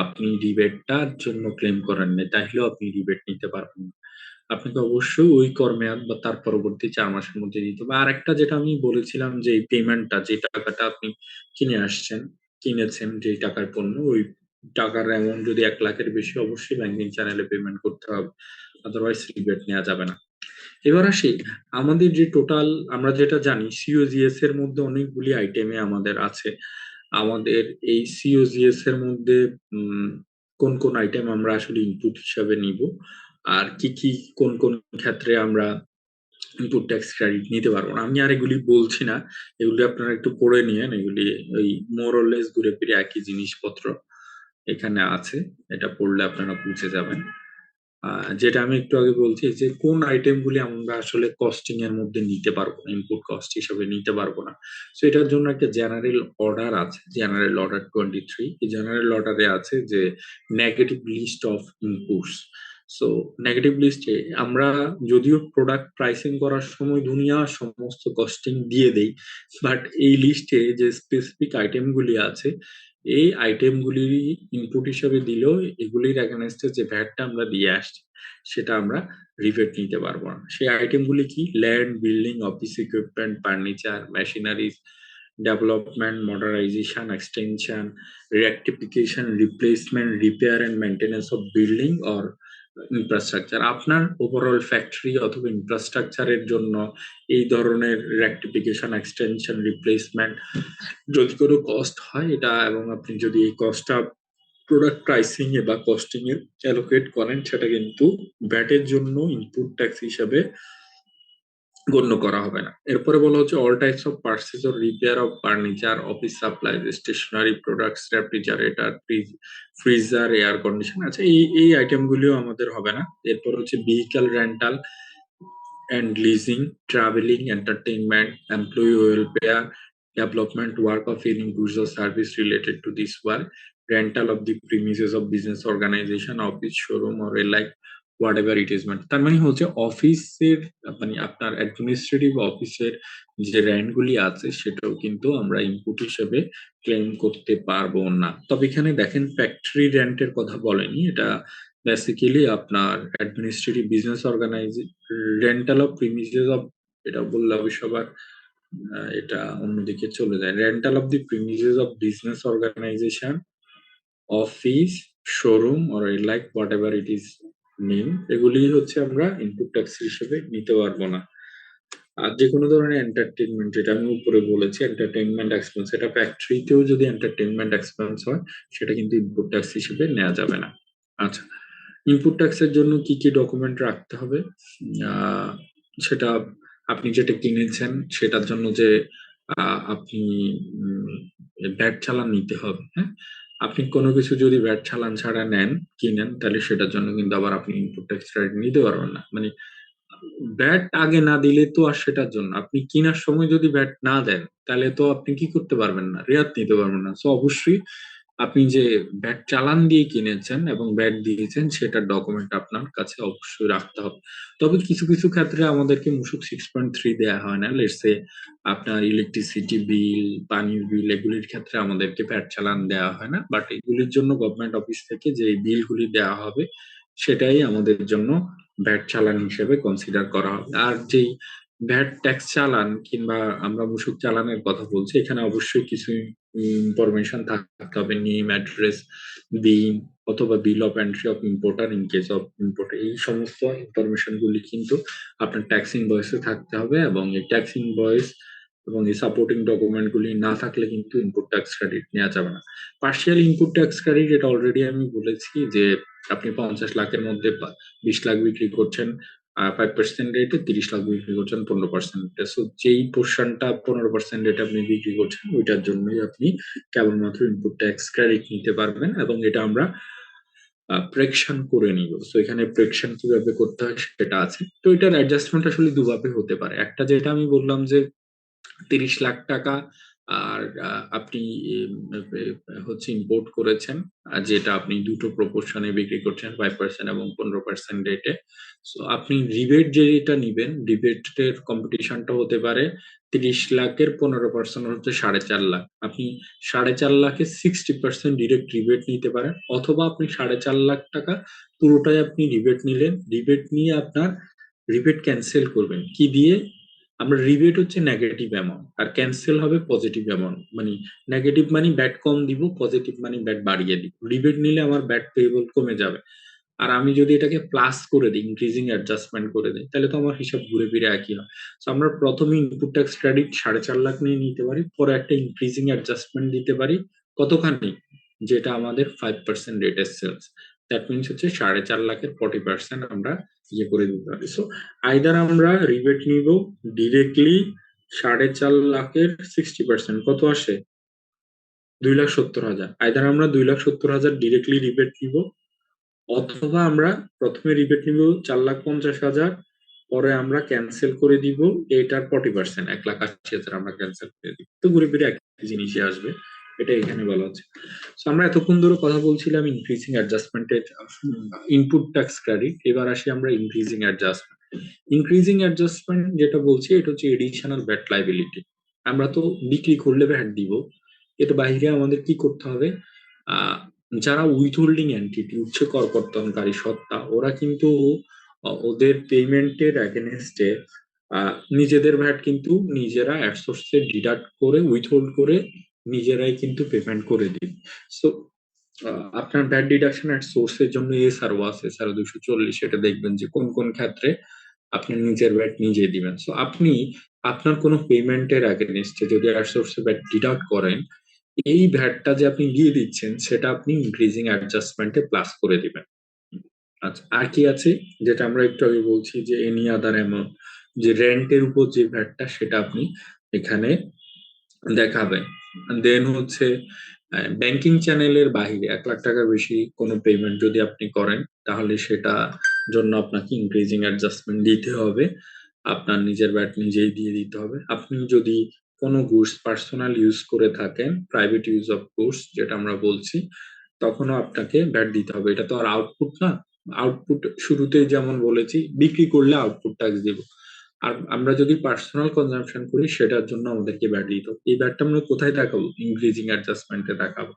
Speaker 2: আপনি রিবেটটার জন্য ক্লেম করেন নাই, তাহলেও আপনি রিবেট নিতে পারবেন না। আপনাকে অবশ্যই ওই কর মেয়াদ বা তার পরবর্তী 4 মাসের মধ্যে দিতে হবে। আর একটা যেটা আমি বলেছিলাম যে এই পেমেন্টটা, যে টাকাটা আপনি কিনে আসছেন, কিনেছেন যে টাকার পণ্য, ওই টাকার অ্যামাউন্ট যদি 1 লাখের বেশি, অবশ্যই ব্যাংকিং চ্যানেলে পেমেন্ট করতে হবে, আদারওয়াইজ রিবেট নেওয়া যাবে না। এবার আসি আমাদের যে টোটাল, আমরা যেটা জানি সিওজিএস এর মধ্যে অনেকগুলি আইটেমে আমাদের আছে। আমাদের এই সিওজিএস এর মধ্যে কোন কোন আইটেম আমরা আসলে ইনপুট হিসাবে নিব, আর কি কি কোন কোন ক্ষেত্রে আমরা ইনপুট ট্যাক্স ক্রেডিট নিতে পারবো না, আমি আর এগুলি বলছি না, এগুলি আপনারা একটু পড়ে নিয়েন। এগুলি ওই মোর অর লেস ঘুরে ফিরে একই জিনিসপত্র এখানে আছে, এটা পড়লে আপনারা বুঝে যাবেন। যেটা আমি একটু আগে বলছি যে কোন আইটেম গুলি আমরা আসলে কস্টিং এর মধ্যে নিতে পারবো না, ইনপুট কস্ট হিসেবে নিতে পারবো না। তো এটার জন্য একটা জেনারেল অর্ডার আছে, জেনারেল অর্ডার 23। এই জেনারেল অর্ডারে আছে যে negative list of inputs. So negative লিস্টে আমরা যদিও প্রোডাক্ট প্রাইসিং করার সময় দুনিয়া সমস্ত কস্টিং দিয়ে দেই, বাট এই লিস্টে যে স্পেসিফিক আইটেম গুলি আছে, এই আইটেমগুলি ইনপুট হিসেবে দিলেও এগুলির এগেনস্টে যে ভ্যাটটা আমরা দিয়ে আসছি সেটা আমরা রিবেট নিতে পারবো না। সেই আইটেমগুলি কি, land, building, office equipment, furniture, machineries, development, modernisation, extension, rectification, replacement, repair and maintenance of building or infrastructure. আপনার ওভারঅল ফ্যাক্টরি অথবা ইনফ্রাস্ট্রাকচারের জন্য এই ধরনের রেক্টিফিকেশন, এক্সটেনশন, রিপ্লেসমেন্ট যদি কোনো কস্ট হয় এটা, এবং আপনি যদি এই কস্টটা প্রোডাক্ট প্রাইসিং এ বা কস্টিং এ অ্যালোকেট করেন, সেটা কিন্তু ভ্যাটের জন্য ইনপুট ট্যাক্স হিসাবে গণ্য করা হবে না। এরপরে বলা হচ্ছে all types of purchase or repair of furniture, office supplies, stationery products, refrigerator, freezer, air condition. আচ্ছা, এই আইটেম গুলিও আমাদের হবে না। এরপর হচ্ছে vehicle rental and leasing, traveling, entertainment, employee welfare, development work of any goods or service related to this work, rental of the premises of business organization, office, showroom or like whatever it is। মানে তার মানে হচ্ছে অফিসের, মানে আপনার administrative অফিসের যে rent গুলি আছে সেটাও কিন্তু আমরা ইনপুট হিসেবে ক্লেম করতে পারবো না। তবে এখানে দেখেন ফ্যাক্টরি রেন্টের কথা বলেনি, এটা বেসিক্যালি আপনার administrative business rental of premises of, এটা বললে অবশ্য আবার এটা অন্যদিকে চলে যায়। Rental of the premises of business organisation, office, showroom or like whatever it is name, এগুলি হচ্ছে আমরা ইনপুট ট্যাক্স হিসেবে নিতে পারবো না। আর যে কোনো ধরনের এন্টারটেনমেন্ট, যেটা আমি উপরে বলেছি এন্টারটেনমেন্ট এক্সপেন্স, এটা ফ্যাক্টরিতেও যদি এন্টারটেনমেন্ট এক্সপেন্স হয় সেটা কিন্তু ইনপুট ট্যাক্স হিসেবে নেওয়া যাবে না। আচ্ছা, ইনপুট ট্যাক্সের জন্য কি কি ডকুমেন্ট রাখতে হবে, আহ, সেটা আপনি যেটা কিনেছেন সেটার জন্য যে আপনি ভ্যাট চালান নিতে হবে। হ্যাঁ, আপনি কোনো কিছু যদি ভ্যাট চালান ছাড়া কিনেন, তাহলে সেটার জন্য কিন্তু আবার আপনি ইনপুট ট্যাক্স ক্রেডিট নিতে পারবেন না। মানে ভ্যাট আগে না দিলে তো আর সেটার জন্য, আপনি কেনার সময় যদি ভ্যাট না দেন তাহলে তো আপনি কি করতে পারবেন না, রেয়াত নিতে পারবেন না। সো অবশ্যই আপনি যে ভ্যাট চালান দিয়ে কিনেছেন এবং ভ্যাট দিয়েছেন সেটার ডকুমেন্ট আপনার কাছে অবশ্যই রাখতে হবে। তবে কিছু কিছু ক্ষেত্রে আমাদেরকে মূসক 6.3 দেওয়া হয় না, লেটস সে আপনার ইলেকট্রিসিটি বিল, পানির বিল, এগুলির ক্ষেত্রে আমাদেরকে ভ্যাট চালান দেওয়া হয় না, বাট এগুলির জন্য গভর্নমেন্ট অফিস থেকে যে বিলগুলি দেওয়া হবে সেটাই আমাদের জন্য ভ্যাট চালান হিসেবে কনসিডার করা হবে। আর যেই ভ্যাট ট্যাক্স চালান কিংবা আমরা মূসক চালানের কথা বলছি, এখানে অবশ্যই কিছু ইনফরমেশন থাকতে হবে, নেম, অ্যাড্রেস, দিন, অথবা বিল of entry of importer in case of import, এই সমস্ত ইনফরমেশন গুলি কিন্তু আপনার ট্যাক্স ইনভয়েসে থাকতে হবে, এবং এই ট্যাক্স ইনভয়েস এবং এই সাপোর্টিং ডকুমেন্ট গুলি না থাকলে কিন্তু ইনপুট ট্যাক্স ক্রেডিট নেওয়া যাবে না। পার্শিয়াল ইনপুট ট্যাক্স ক্রেডিট, এটা অলরেডি আমি বলেছি যে আপনি 50 লাখের মধ্যে 20 লাখ বিক্রি করছেন 5% রেটে, 30 লাখ বিক্রি করছেন 15% রেটে। সো যেই পোর্শনটা 15% রেটে আপনি বিক্রি করছেন, ওইটার জন্যই আপনি কেবলমাত্র ইনপুট ট্যাক্স ক্রেডিট নিতে পারবেন, এবং এটা আমরা প্রেকশন করে নিব। সো এখানে প্রেকশন কিভাবে করতে হয় সেটা আছে। তো এটার অ্যাডজাস্টমেন্ট আসলে দুভাবে হতে পারে। একটা যেটা আমি বললাম যে 30 লাখ টাকা, আর আপনি হচ্ছে ইম্পোর্ট করেছেন, যেটা আপনি দুটো প্রপোর্শনে বিক্রি করছেন, 5% এবং 15% রেটে। সো আপনি রিবেট যেটা নিবেন, রিবেটের কম্পিটিশনটা হতে পারে 30 লাখের 15% হচ্ছে 4.5 লাখ। আপনি 4.5 লাখে 60% ডিরেক্ট রিবেট নিতে পারেন, অথবা আপনি 4.5 লাখ টাকা পুরোটাই আপনি রিবেট নিলেন। রিবেট নিয়ে আপনার রিবেট ক্যান্সেল করবেন কি দিয়ে? আমরা রিবেট হচ্ছে নেগেটিভ অ্যামাউন্ট, আর ক্যান্সেল হবে পজিটিভ অ্যামাউন্ট। মানে নেগেটিভ মানে ব্যাট কম দিব, পজিটিভ মানে ব্যাট বাড়িয়ে দিব। রিবেট নিলে আমার ব্যাট পেয়েবল কমে যাবে। আর আমি যদি এটাকে প্লাস করে দিই, ইনক্রিজিং অ্যাডজাস্টমেন্ট করে দিই, তাহলে তো আমার হিসাব ঘুরে ফিরে একই হয়। তো আমরা প্রথমে ইনপুট ট্যাক্স ক্রেডিট 4.5 লাখ নিয়ে নিতে পারি, পরে একটা ইনক্রিজিং অ্যাডজাস্টমেন্ট দিতে পারি। কতখানি? যেটা আমাদের 5% রেটের সেলস, দ্যাট মিনস হচ্ছে 4.5 লাখের 40% আমরা ইয়ে করে দিতে পারি। সো আইদার আমরা রিবেট নিব ডিরেক্টলি 4.5 লাখের 60%, কত আসে? 2,70,000। আইদার আমরা 2,70,000 ডিরেক্টলি রিবেট নিব, অথবা আমরা প্রথমে রিবেট নিব 4,50,000, পরে আমরা ক্যান্সেল করে দিব এটার 40%, 1,80,000 আমরা ক্যান্সেল করে দিব। তো ঘুরে ফিরে একই জিনিসই আসবে, এটা এখানে বলা হচ্ছে। So, আমরা এতক্ষণ ধরে কথা বলছিলাম ইনক্রিজিং অ্যাডজাস্টমেন্টের ইনপুট ট্যাক্স ক্রেডিট। এবার আসি আমরা ইনক্রিজিং অ্যাডজাস্টমেন্ট। ইনক্রিজিং অ্যাডজাস্টমেন্ট যেটা বলছি, এটা হচ্ছে এডিশনাল ভ্যাট লাইবিলিটি। আমরা তো বিক্রি করলে ভ্যাট দিব, এটা বাইরে আমাদের কি করতে হবে? আহ যারা উইথহোল্ডিং এন্টিটি, উচ্চ করকর্তনকারী সত্তা, ওরা কিন্তু ওদের পেমেন্টের এগেনস্টে নিজেদের ভ্যাট কিন্তু নিজেরা অ্যাডসোর্সে ডিডাক্ট করে, উইথহোল্ড করে নিজেরাই কিন্তু পেমেন্ট করে দিন। সো আপনার ভ্যাট ডিডাকশন এট সোর্সের জন্য এসআরও আছে, এসআরও 240, এটা দেখবেন যে কোন কোন ক্ষেত্রে আপনি নিজের ভ্যাট নিজে দিবেন। সো আপনি আপনার কোনো পেমেন্টের এগেনস্টে যদি এট সোর্সে ভ্যাট ডিডাক্ট করেন, এই ভ্যাটটা যে আপনি দিয়ে দিচ্ছেন সেটা আপনি ইনক্রিজিং অ্যাডজাস্টমেন্টে প্লাস করে দিবেন। আচ্ছা, আর কি আছে? যেটা আমরা একটু আগে বলছি যে এনি আদার অ্যামাউন্ট, যে রেন্টের উপর যে ভ্যাটটা সেটা আপনি এখানে দেখাবেন। দেন হচ্ছে ব্যাংকিং চ্যানেলের বাহিরে 1 লাখ টাকার বেশি কোনো পেমেন্ট যদি আপনি করেন, তাহলে সেটা জন্য আপনাকে ইনক্রিজিং অ্যাডজাস্টমেন্ট দিতে হবে। আপনার নিজের ভ্যাট নিজেই দিয়ে দিতে হবে। আপনি যদি কোনো গুডস পার্সোনাল ইউজ করে থাকেন, প্রাইভেট ইউজ অফ গুডস যেটা আমরা বলছি, তখনও আপনাকে ভ্যাট দিতে হবে। এটা তো আর আউটপুট না। আউটপুট শুরুতেই যেমন বলেছি, বিক্রি করলে আউটপুট ট্যাক্স দিব। আর আমরা যদি পার্সোনাল কনজাম্পশন করি, সেটার জন্য আমাদেরকে ভ্যাট দিতে হবে। এই ভ্যাটটা আমরা কোথায় দেখাবো? ইনক্রিজিং অ্যাডজাস্টমেন্টে দেখাবো।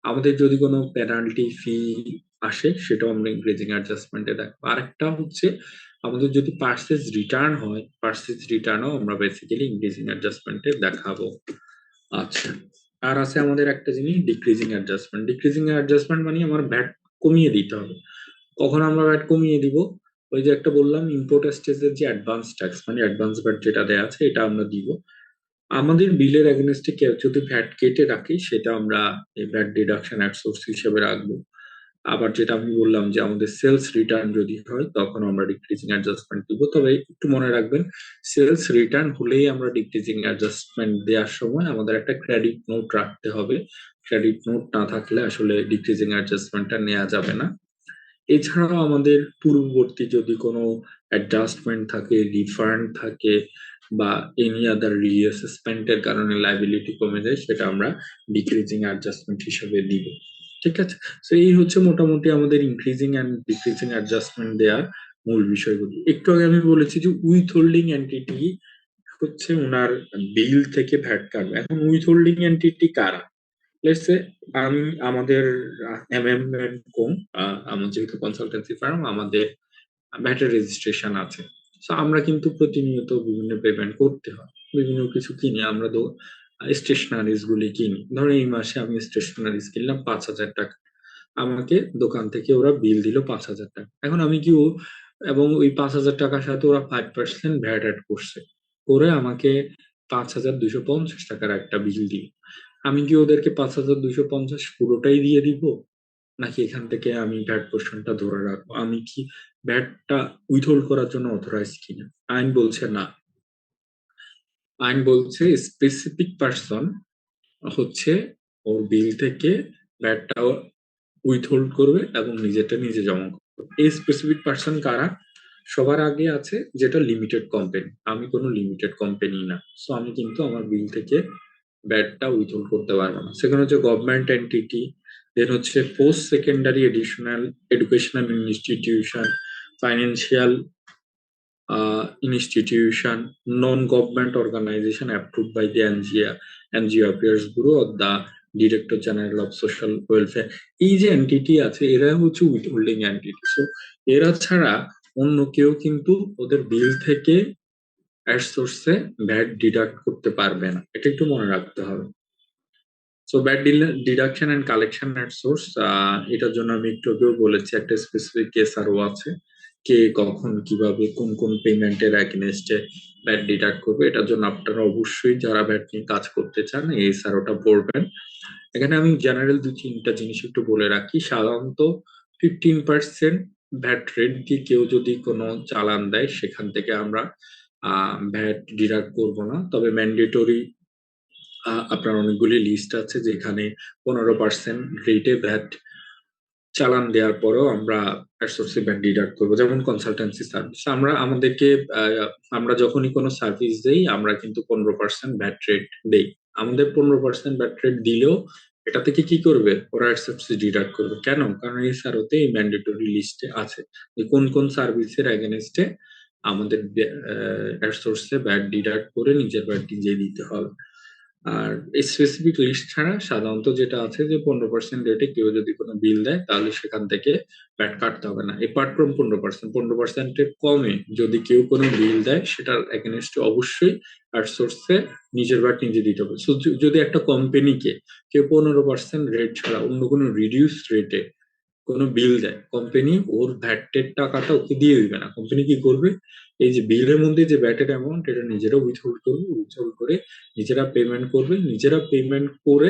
Speaker 2: আমাদের যদি কোনো পেনাল্টি ফি আসে, সেটাও আমরা ইনক্রিজিং অ্যাডজাস্টমেন্টে দেখাবো। আরেকটা হচ্ছে, আমাদের যদি পার্সেস রিটার্ন হয়, পার্সেস রিটার্নও আমরা বেসিক্যালি ইনক্রিজিং অ্যাডজাস্টমেন্টে দেখাবো। আচ্ছা, আর আছে আমাদের একটা জিনিস ডিক্রিজিং অ্যাডজাস্টমেন্ট। ডিক্রিজিং অ্যাডজাস্টমেন্ট মানে আমার ভ্যাট কমিয়ে দিতে হবে। কখন আমরা ভ্যাট কমিয়ে দিব? ওই যে একটা বললাম, ইম্পোর্ট স্টেজের যে অ্যাডভান্স ট্যাক্স মানে অ্যাডভান্স ভ্যাট যেটা দেয়া আছে, এটা আমরা দিব। আমাদের বিলের এগেনস্টে কেউ যদি ভ্যাট কেটে রাখি, সেটা আমরা এই ভ্যাট ডিডাকশন অ্যাট সোর্স হিসেবে রাখবো। আবার যেটা আমি বললাম যে আমাদের সেলস রিটার্ন যদি হয়, তখন আমরা ডিক্রিজিং অ্যাডজাস্টমেন্ট দিব। তবে একটু মনে রাখবেন, সেলস রিটার্ন হলেই আমরা ডিক্রিজিং অ্যাডজাস্টমেন্ট দেওয়ার সময় আমাদের একটা ক্রেডিট নোট রাখতে হবে। ক্রেডিট নোট না থাকলে আসলে ডিক্রিজিং অ্যাডজাস্টমেন্টটা নেওয়া যাবে না। এছাড়াও আমাদের পূর্ববর্তী যদি কোনো অ্যাডজাস্টমেন্ট থাকে, রিফান্ড থাকে, বা এনি আদার রিঅ্যাসেসমেন্টের কারণে লাইবিলিটি কমে যায়, সেটা আমরা ডিক্রিজিং অ্যাডজাস্টমেন্ট হিসেবে দিব। ঠিক আছে? সো এই হচ্ছে মোটামুটি আমাদের ইনক্রিজিং এন্ড ডিক্রিজিং অ্যাডজাস্টমেন্ট দেওয়ার মূল বিষয়গুলো। একটু আগে আমি বলেছি যে উইথহোল্ডিং এন্টিটি হচ্ছে ওনার বিল থেকে ভ্যাট কাটবে। এখন উইথহোল্ডিং এন্টিটি কারা? লেটস সে আমি আমাদের এমএম&কো, আমার যেহেতু কনসালটেন্সি ফার্ম, আমাদের ভ্যাটের রেজিস্ট্রেশন আছে। সো আমরা কিন্তু প্রতিনিয়ত বিভিন্ন পেমেন্ট করতে হয়, বিভিন্ন কিছু কিনি আমরা। তো স্টেশনারিজ গুলি কিনি, ধরো এই মাসে আমি স্টেশনারিজ কিনলাম 5,000 টাকা। আমাকে দোকান থেকে ওরা বিল দিল 5,000 টাকা। এখন আমি কি এবং ওই 5,000 টাকার সাথে ওরা 5% ভ্যাট অ্যাড করছে, করে আমাকে 5,250 টাকার একটা বিল দিল। আমি কি ওদেরকে 5,250 পুরোটাই দিয়ে দিব, নাকি এখান থেকে আমি ভ্যাট পোর্শনটা ধরে রাখবো? আমি কি ভ্যাটটা উইথহোল্ড করার জন্য অথরাইজ কিনা? আইন বলছে না। আইন বলছে স্পেসিফিক পার্সন হচ্ছে ওর বিল থেকে ভ্যাটটা উইথহোল্ড করবে এবং নিজেরটা নিজে জমা করবে। এই স্পেসিফিক পার্সন কারা? সবার আগে আছে যেটা লিমিটেড কোম্পানি। আমি কোনো লিমিটেড কোম্পানি না, সো আমি কিন্তু আমার বিল থেকে ভ্যাটটা উইথহোল্ড করতে পারবো না। সেখানে হচ্ছে গভর্নমেন্ট এন্টিটি, দেন হচ্ছে post secondary additional educational institution, financial institution, non-government organization approved by the NGO Affairs Bureau or the Director General of Social Welfare। এই যে এন্টিটি আছে এরা হচ্ছে উইথহোল্ডিং এন্টিটি। সো এরা ছাড়া অন্য কেউ কিন্তু ওদের বিল থেকে অ্যাড সোর্সে ভ্যাট ডিডাক্ট করতে পারবে না, এটা একটু মনে রাখতে হবে। So VAT deduction and collection at source, এটার জন্য আমি একটু আগেও বলেছি একটা স্পেসিফিক এসআরও আছে, কে কখন কিভাবে কোন কোন পেমেন্টের এগেনস্টে ভ্যাট ডিডাক্ট করবে। এটার জন্য আপনারা অবশ্যই যারা ভ্যাট নিয়ে কাজ করতে চান এই এসআরওটা পড়বেন। এখানে আমি জেনারেল 2-3টা জিনিস একটু বলে রাখি। সাধারণত 15% ভ্যাট রেট দিয়ে কেউ যদি কোনো চালান দেয় সেখান থেকে আমরা ভ্যাট ডিডাক্ট করব না। তবে ম্যান্ডেটরি আপনার অনেকগুলি লিস্ট আছে যেখানে 15% রেটে ভ্যাট চালান দেওয়ার পরেও আমরা সোর্সে ভ্যাট ডিডাক্ট করবো। যেমন কনসালটেন্সি সার্ভিস, আমরা যখনই কোনো সার্ভিস দেই আমরা কিন্তু 15% ভ্যাট রেট দেই। আমাদের 15% ভ্যাট রেট দিলেও এটা থেকে কি করবে, ওরা সোর্সে ডিডাক্ট করবে। কেন? কারণ এই সারোতে এই ম্যান্ডেটরি লিস্টে আছে যে কোন কোন সার্ভিসের এগেনস্টে আমাদের সোর্সে ভ্যাট ডিডাক্ট করে নিজের ভ্যাট নিজে দিতে হবে। আর স্পেসিফিক লিস্ট ছাড়া সাধারণত যেটা আছে যে 15% রেটে কেউ যদি কোনো বিল দেয় তাহলে সেখান থেকে ভ্যাট কাটতে হবে না। এপার্ট ফ্রম 15% এর কমে যদি কেউ কোনো বিল দেয় সেটার এগেনস্টে অবশ্যই আউটসোর্সে নিজের ভ্যাট নিজে দিতে হবে। সো যদি একটা কোম্পানিকে কেউ 15% রেট ছাড়া অন্য কোনো রিডিউস রেটে কোনো বিল দেয়, কোম্পানি ওর ভ্যাটের টাকাটা ওকে দিয়ে দিবে না। কোম্পানি কি করবে, এই যে বিলের মধ্যে যে ভ্যাটের অ্যামাউন্ট এটা নিজেরা উইথহোল্ড করবে, উইথহোল্ড করে নিজেরা পেমেন্ট করবে। নিজেরা পেমেন্ট করে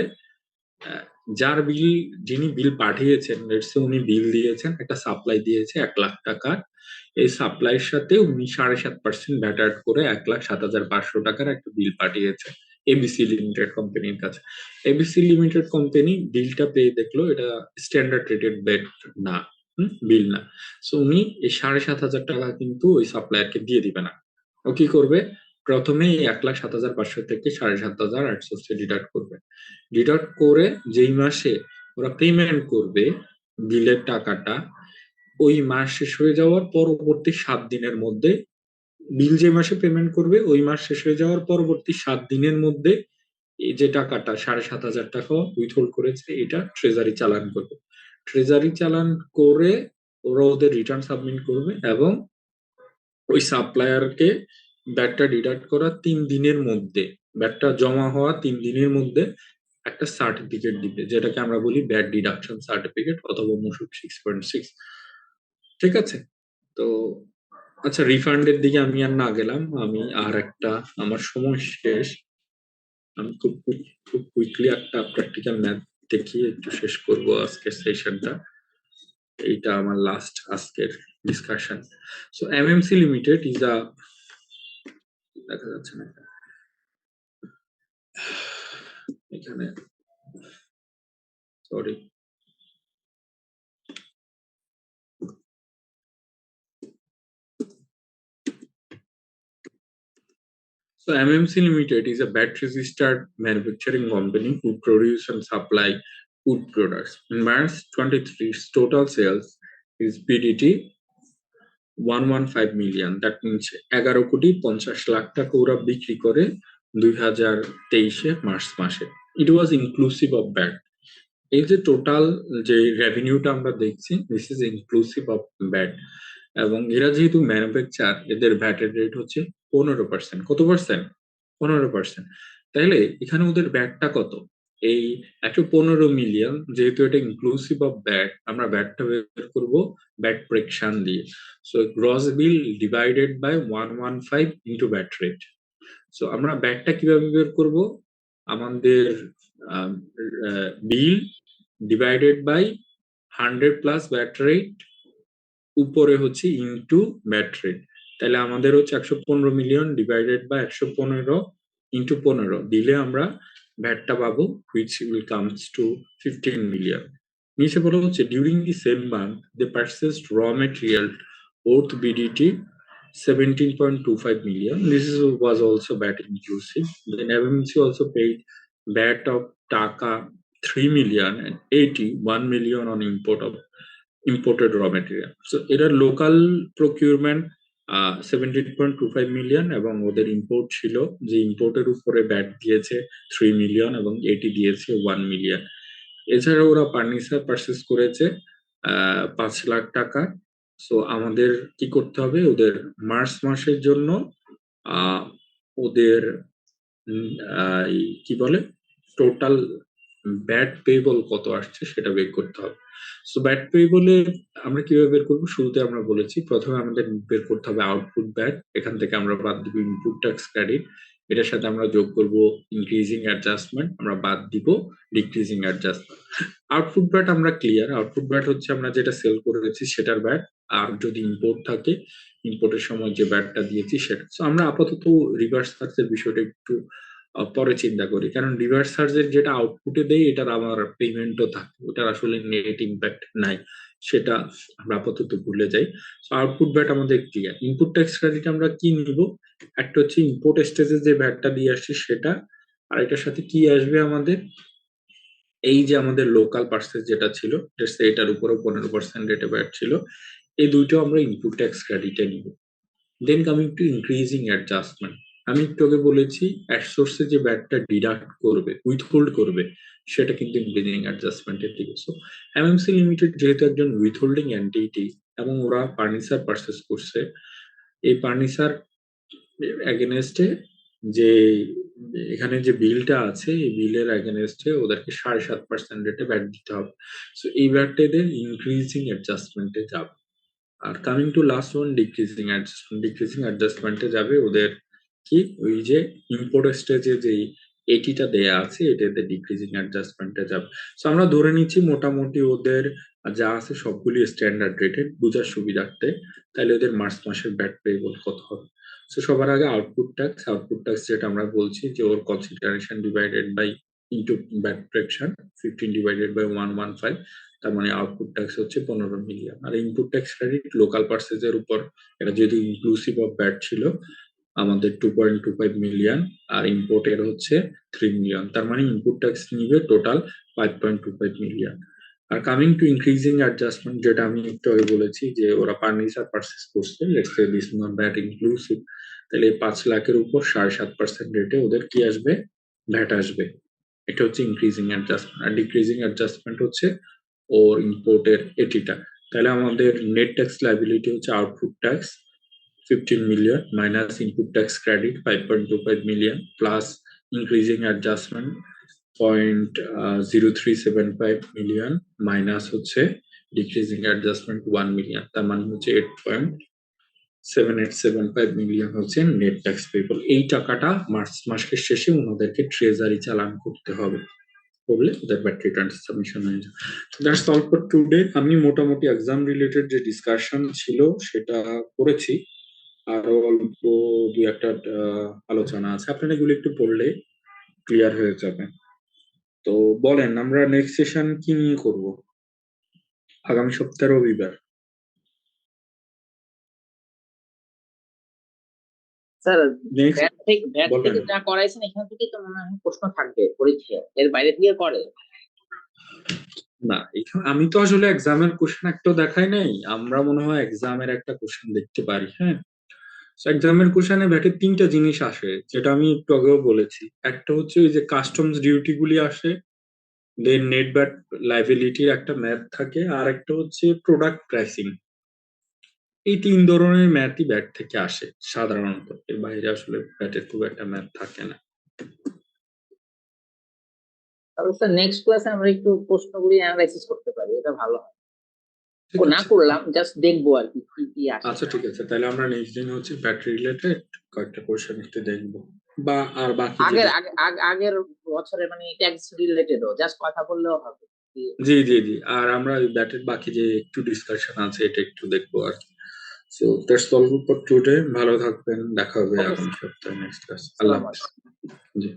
Speaker 2: যার বিল, যিনি বিল পাঠিয়েছেন, লেটস সে উনি বিল দিয়েছেন, একটা সাপ্লাই দিয়েছে 1,00,000 টাকার, এই সাপ্লাইয়ের সাথে উনি 7.5% ভ্যাট অ্যাড করে 1,07,500 টাকার একটা বিল পাঠিয়েছে এবিসি লিমিটেড কোম্পানির কাছে। এবিসি লিমিটেড কোম্পানি বিলটা পেয়ে দেখলো এটা স্ট্যান্ডার্ড রেটেড ভ্যাট না, বিল না। সো উনি এই 7,500 টাকা কিন্তু ওই সাপ্লায়ারকে দিয়ে দিবে না। ও কি করবে, প্রথমেই 1,07,500 থেকে 7,500 ডিডাক্ট করবে। ডিডাক্ট করে যেই মাসে ওরা পেমেন্ট করবে বিলের টাকাটা, ওই মাস শেষ হয়ে যাওয়ার পরবর্তী 7 দিনের মধ্যে, বিল যে মাসে পেমেন্ট করবে ওই মাস শেষ হয়ে যাওয়ার পরবর্তী 7 দিনের মধ্যে এই যে টাকাটা 7,500 টাকা উইথহোল্ড করেছে এটা ট্রেজারি চালান করবে। ট্রেজারি চালান করে ওরা ওদের রিটার্ন সাবমিট করবে এবং ওই সাপ্লায়ারকে ব্যাটটা ডিডাক্ট করার 3 দিনের মধ্যে, ব্যাটটা জমা হওয়া 3 দিনের মধ্যে একটা সার্টিফিকেট দিবে, যেটাকে আমরা বলি ব্যাট ডিডাকশন সার্টিফিকেট অথবা মূসক 6.6। ঠিক আছে? তো আচ্ছা, রিফান্ডের দিকে আমি আর না গেলাম, আমি আর একটা, আমার সময় শেষ, আমি খুব কুইকলি একটা প্র্যাকটিক্যাল ম্যাথ দেখিয়ে একটু শেষ করব আজকের সেশনটা। এইটা আমার লাস্ট আজকের discussion. So MMC limited is a, দেখা যাচ্ছে না এখানে, sorry. So MMC Limited is a VAT registered manufacturing company who produce and supply food products. In March 23, its total sales is PDT 115 million. That means 11,50,00,000 টাকা ওরা বিক্রি করে 2023 March মাসে। It was inclusive of VAT. এই যে total যে রেভিনিউটা আমরা দেখছি, this is inclusive of VAT. এবং এরা যেহেতু ম্যানুফ্যাকচার, এদের ভ্যাটের রেট হচ্ছে 15%। কত পার্সেন্ট? 15%। তাইলে এখানে ওদের ভ্যাটটা কত? এই 115 মিলিয়ন, যেহেতু এটা ইনক্লুসিভ অফ ব্যাট, আমরা ব্যাটটা বের করব ব্যাট প্রেকশন দিয়ে। So gross bill divided by 115 into VAT rate. So আমরা ব্যাটটা কিভাবে বের করব? আমাদের bill divided by 100 plus VAT rate উপরে হচ্ছে ইনটু ব্যাট রেট। তাহলে আমাদের হচ্ছে 115 মিলিয়ন ডিভাইডেড বাই 115 ইনটু 15 দিলে আমরা ভ্যাটটা পাবো, which will comes to 15 million. নিচে বলা হচ্ছে during the same month they purchased raw material worth BDT 17.25 million. This was also VAT inclusive. Then FMC also paid VAT of Taka 3 million and 81 million on import of imported raw material. So এরা local procurement 17.25 million এবং ওদের import ছিল, যে ইম্পোর্টের উপরে bat দিয়েছে 3 million এবং এটি দিয়েছে 1 মিলিয়ন। এছাড়া ওরা ফার্নিচার পারচেস করেছে 5 লাখ টাকা। সো আমাদের কি করতে হবে, ওদের মার্চ মাসের জন্য আহ, ওদের কি বলে টোটাল ব্যাট পেবল কত আসছে সেটা বের করতে হবে। সো ব্যাট পেবলে আমরা কিভাবে বের করবো, শুরুতে আমরা বলেছি প্রথমে আমাদের বের করতে হবে আউটপুট ব্যাট। এখান থেকে আমরা বাদ দিব ইনপুট ট্যাক্স ক্রেডিট, এটার সাথে আমরা যোগ করব ইনক্রিজিং অ্যাডজাস্টমেন্ট, আমরা বাদ দিব ডিক্রিজিং অ্যাডজাস্টমেন্ট। আউটপুট ব্যাট আমরা ক্লিয়ার, আউটপুট ব্যাট হচ্ছে আমরা যেটা সেল করেছি সেটার ব্যাট, আর যদি ইম্পোর্ট থাকে ইম্পোর্টের সময় যে ব্যাটটা দিয়েছি সেটা। সো আমরা আপাতত রিভার্স সার্চের বিষয়টা একটু পরে চিন্তা করি, কারণ রিভার্স সার্চের যেটা আউটপুটে দেয় এটার আমার পেমেন্টও থাকে, ওটার আসলে নেট ইম্প্যাক্ট নাই, সেটা আমরা আপাতত ভুলে যাই। আউটপুট ব্যাট আমাদের ক্লিয়ার। ইনপুট ট্যাক্স ক্রেডিট আমরা কি নিব, একটা হচ্ছে ইম্পোর্ট স্টেজে যে ব্যাটটা দিয়ে আসছি সেটা, আর এটার সাথে কি আসবে আমাদের, এই যে আমাদের লোকাল পার্সেস যেটা ছিল এটার উপরেও 15% রেটে ব্যাট ছিল, এই দুইটা আমরা ইনপুট ট্যাক্স ক্রেডিটে নিব। দেন কামিং টু ইনক্রিজিং অ্যাডজাস্টমেন্ট, আমি একটু আগে বলেছি অ্যাট সোর্সে যে ব্যাটটা ডিডাক্ট করবে, উইথহোল্ড করবে, সেটা কিন্তু ইনক্রিজিং অ্যাডজাস্টমেন্টের দিকে। সো এমএমসি লিমিটেড যেহেতু একজন উইথহোল্ডিং এন্টিটি এবং ওরা ফার্নিচার পারচেস করছে, এই ফার্নিচার এগেনস্টে যে এখানে যে বিলটা আছে এই বিলের এগেনস্টে ওদেরকে 7.5% রেটে ব্যাট দিতে হবে। সো এই ব্যাটটা এদের ইনক্রিজিং অ্যাডজাস্টমেন্টে যাবে। আর coming to last one decreasing adjustment, decreasing অ্যাডজাস্টমেন্টে যাবে ওদের কি, ওই যে ইম্পোর্ট স্টেজে যে এটিটা দেয়া আছে এটাতে ডিক্রিজিং অ্যাডজাস্টমেন্টে যাবে। সো আমরা ধরে নিচ্ছি মোটামুটি ওদের যা আছে সবগুলি স্ট্যান্ডার্ড রেটেড বোঝার সুবিধার্থে, তাহলে ওদের মার্চ মাসের ব্যাট পেয়েবল কত হবে। সো সবার আগে আউটপুট ট্যাক্স, আউটপুট ট্যাক্স যেটা আমরা বলছি যে ওর consideration divided by into VAT fraction 15 divided by 115, তার মানে আউটপুট ট্যাক্স হচ্ছে 15 মিলিয়ন। আর ইনপুট ট্যাক্স ক্রেডিট লোকাল পার্সেসের উপর, এটা যেহেতু ইনক্লুসিভ অফ ব্যাট ছিল আমাদের 2.25 মিলিয়ন, আর ইম্পোর্টের হচ্ছে 3 মিলিয়ন, তার মানে ইনপুট ট্যাক্স নিবে টোটাল 5.25 মিলিয়ন। আর কামিং টু ইনক্রিজিং অ্যাডজাস্টমেন্ট, যেটা আমি একটু আগে বলেছি যে ওরা ফার্নিচার পারচেস করছে, let's say this not bat inclusive, তাহলে 5 লাখের উপর 7.5% রেটে ওদের কি আসবে, ভ্যাট আসবে। এটা হচ্ছে ইনক্রিজিং অ্যাডজাস্টমেন্ট। আর ডিক্রিজিং অ্যাডজাস্টমেন্ট হচ্ছে ওর ইম্পোর্টের এটিটা। তাহলে আমাদের নেট ট্যাক্স লায়াবিলিটি হচ্ছে output tax 15 million minus input tax credit 5.25 million plus increasing adjustment 0.0375 million minus হচ্ছে ডিক্রিজিং অ্যাডজাস্টমেন্ট 1 মিলিয়ন, তার মানে হচ্ছে 8.7875 মিলিয়ন হচ্ছে নেট ট্যাক্স পেবল। এই টাকাটা মার্চ মাসের শেষে ওনাদেরকে ট্রেজারি চালান করতে হবে, করলে ওদের ব্যাট রিটার্ন সাবমিশন হয়ে যাবে। That's all for today. আমি মোটামুটি এক্সাম রিলেটেড যে ডিসকাশন ছিল সেটা করেছি, আরো অল্প দু একটা আলোচনা আছে, আপনারা এগুলো একটু পড়লে ক্লিয়ার হয়ে যাবে। তো বলেন আমরা নেক্সট সেশন কি নিয়ে করব, আগামী সপ্তাহের রবিবার।
Speaker 3: স্যার
Speaker 2: নেক্সট
Speaker 3: ব্যাট
Speaker 2: বলেন।
Speaker 3: থেকে যা করাইছেন এখান থেকে তো মনে হয় প্রশ্ন থাকবে পরীক্ষায়, এর বাইরে থেকে করে
Speaker 2: না, এখানে আমি তো আসলে এক্সামের কোশ্চেন একটাও দেখাই নাই, আমরা মনে হয় এক্সামের একটা কোশ্চেন দেখতে পারি। হ্যাঁ, এক্সামের কোশ্চেনে ভ্যাটের 3টা জিনিস আসে, যেটা আমি একটু আগেও বলেছি। একটা হচ্ছে ওই যে কাস্টমস ডিউটি গুলি আসে, দেন নেট ব্যাট লাইবিলিটির একটা ম্যাথ থাকে, আর একটা হচ্ছে প্রোডাক্ট প্রাইসিং। এই 3 ধরনের ম্যাথই ব্যাট থেকে আসে সাধারণত, এর বাইরে আসলে ব্যাটের খুব একটা ম্যাথ থাকে না।
Speaker 3: তাহলে স্যার নেক্সট ক্লাসে আমরা একটু প্রশ্নগুলি অ্যানালাইসিস করতে পারি, এটা ভালো হয়।
Speaker 2: ঠিক
Speaker 3: না
Speaker 2: আছে।
Speaker 3: করলাম, জাস্ট দেখবো আর কি কি কি আসে।
Speaker 2: আচ্ছা ঠিক আছে, তাহলে আমরা নেক্সট দিন হচ্ছে ব্যাটারি রিলেটেড কয়েকটা কোয়েশ্চেন একটু দেখবো, বা আর বাকি
Speaker 3: আগের
Speaker 2: যদি
Speaker 3: আগের বছরে মানে ট্যাক্স রিলেটেডও জাস্ট কথা বললেও হবে।
Speaker 2: জি আর আমরা ওই ব্যাটের বাকি যে একটু ডিসকাশন আছে এটা একটু দেখবো আর কি। So that's all for today. ভালো থাকবেন, দেখা হবে
Speaker 3: Okay,
Speaker 2: আগামী সপ্তাহে নেক্সট ক্লাস। আল্লাহ
Speaker 3: আসসালামু
Speaker 2: হাফেজ।
Speaker 3: আলাইকুম।
Speaker 2: জি।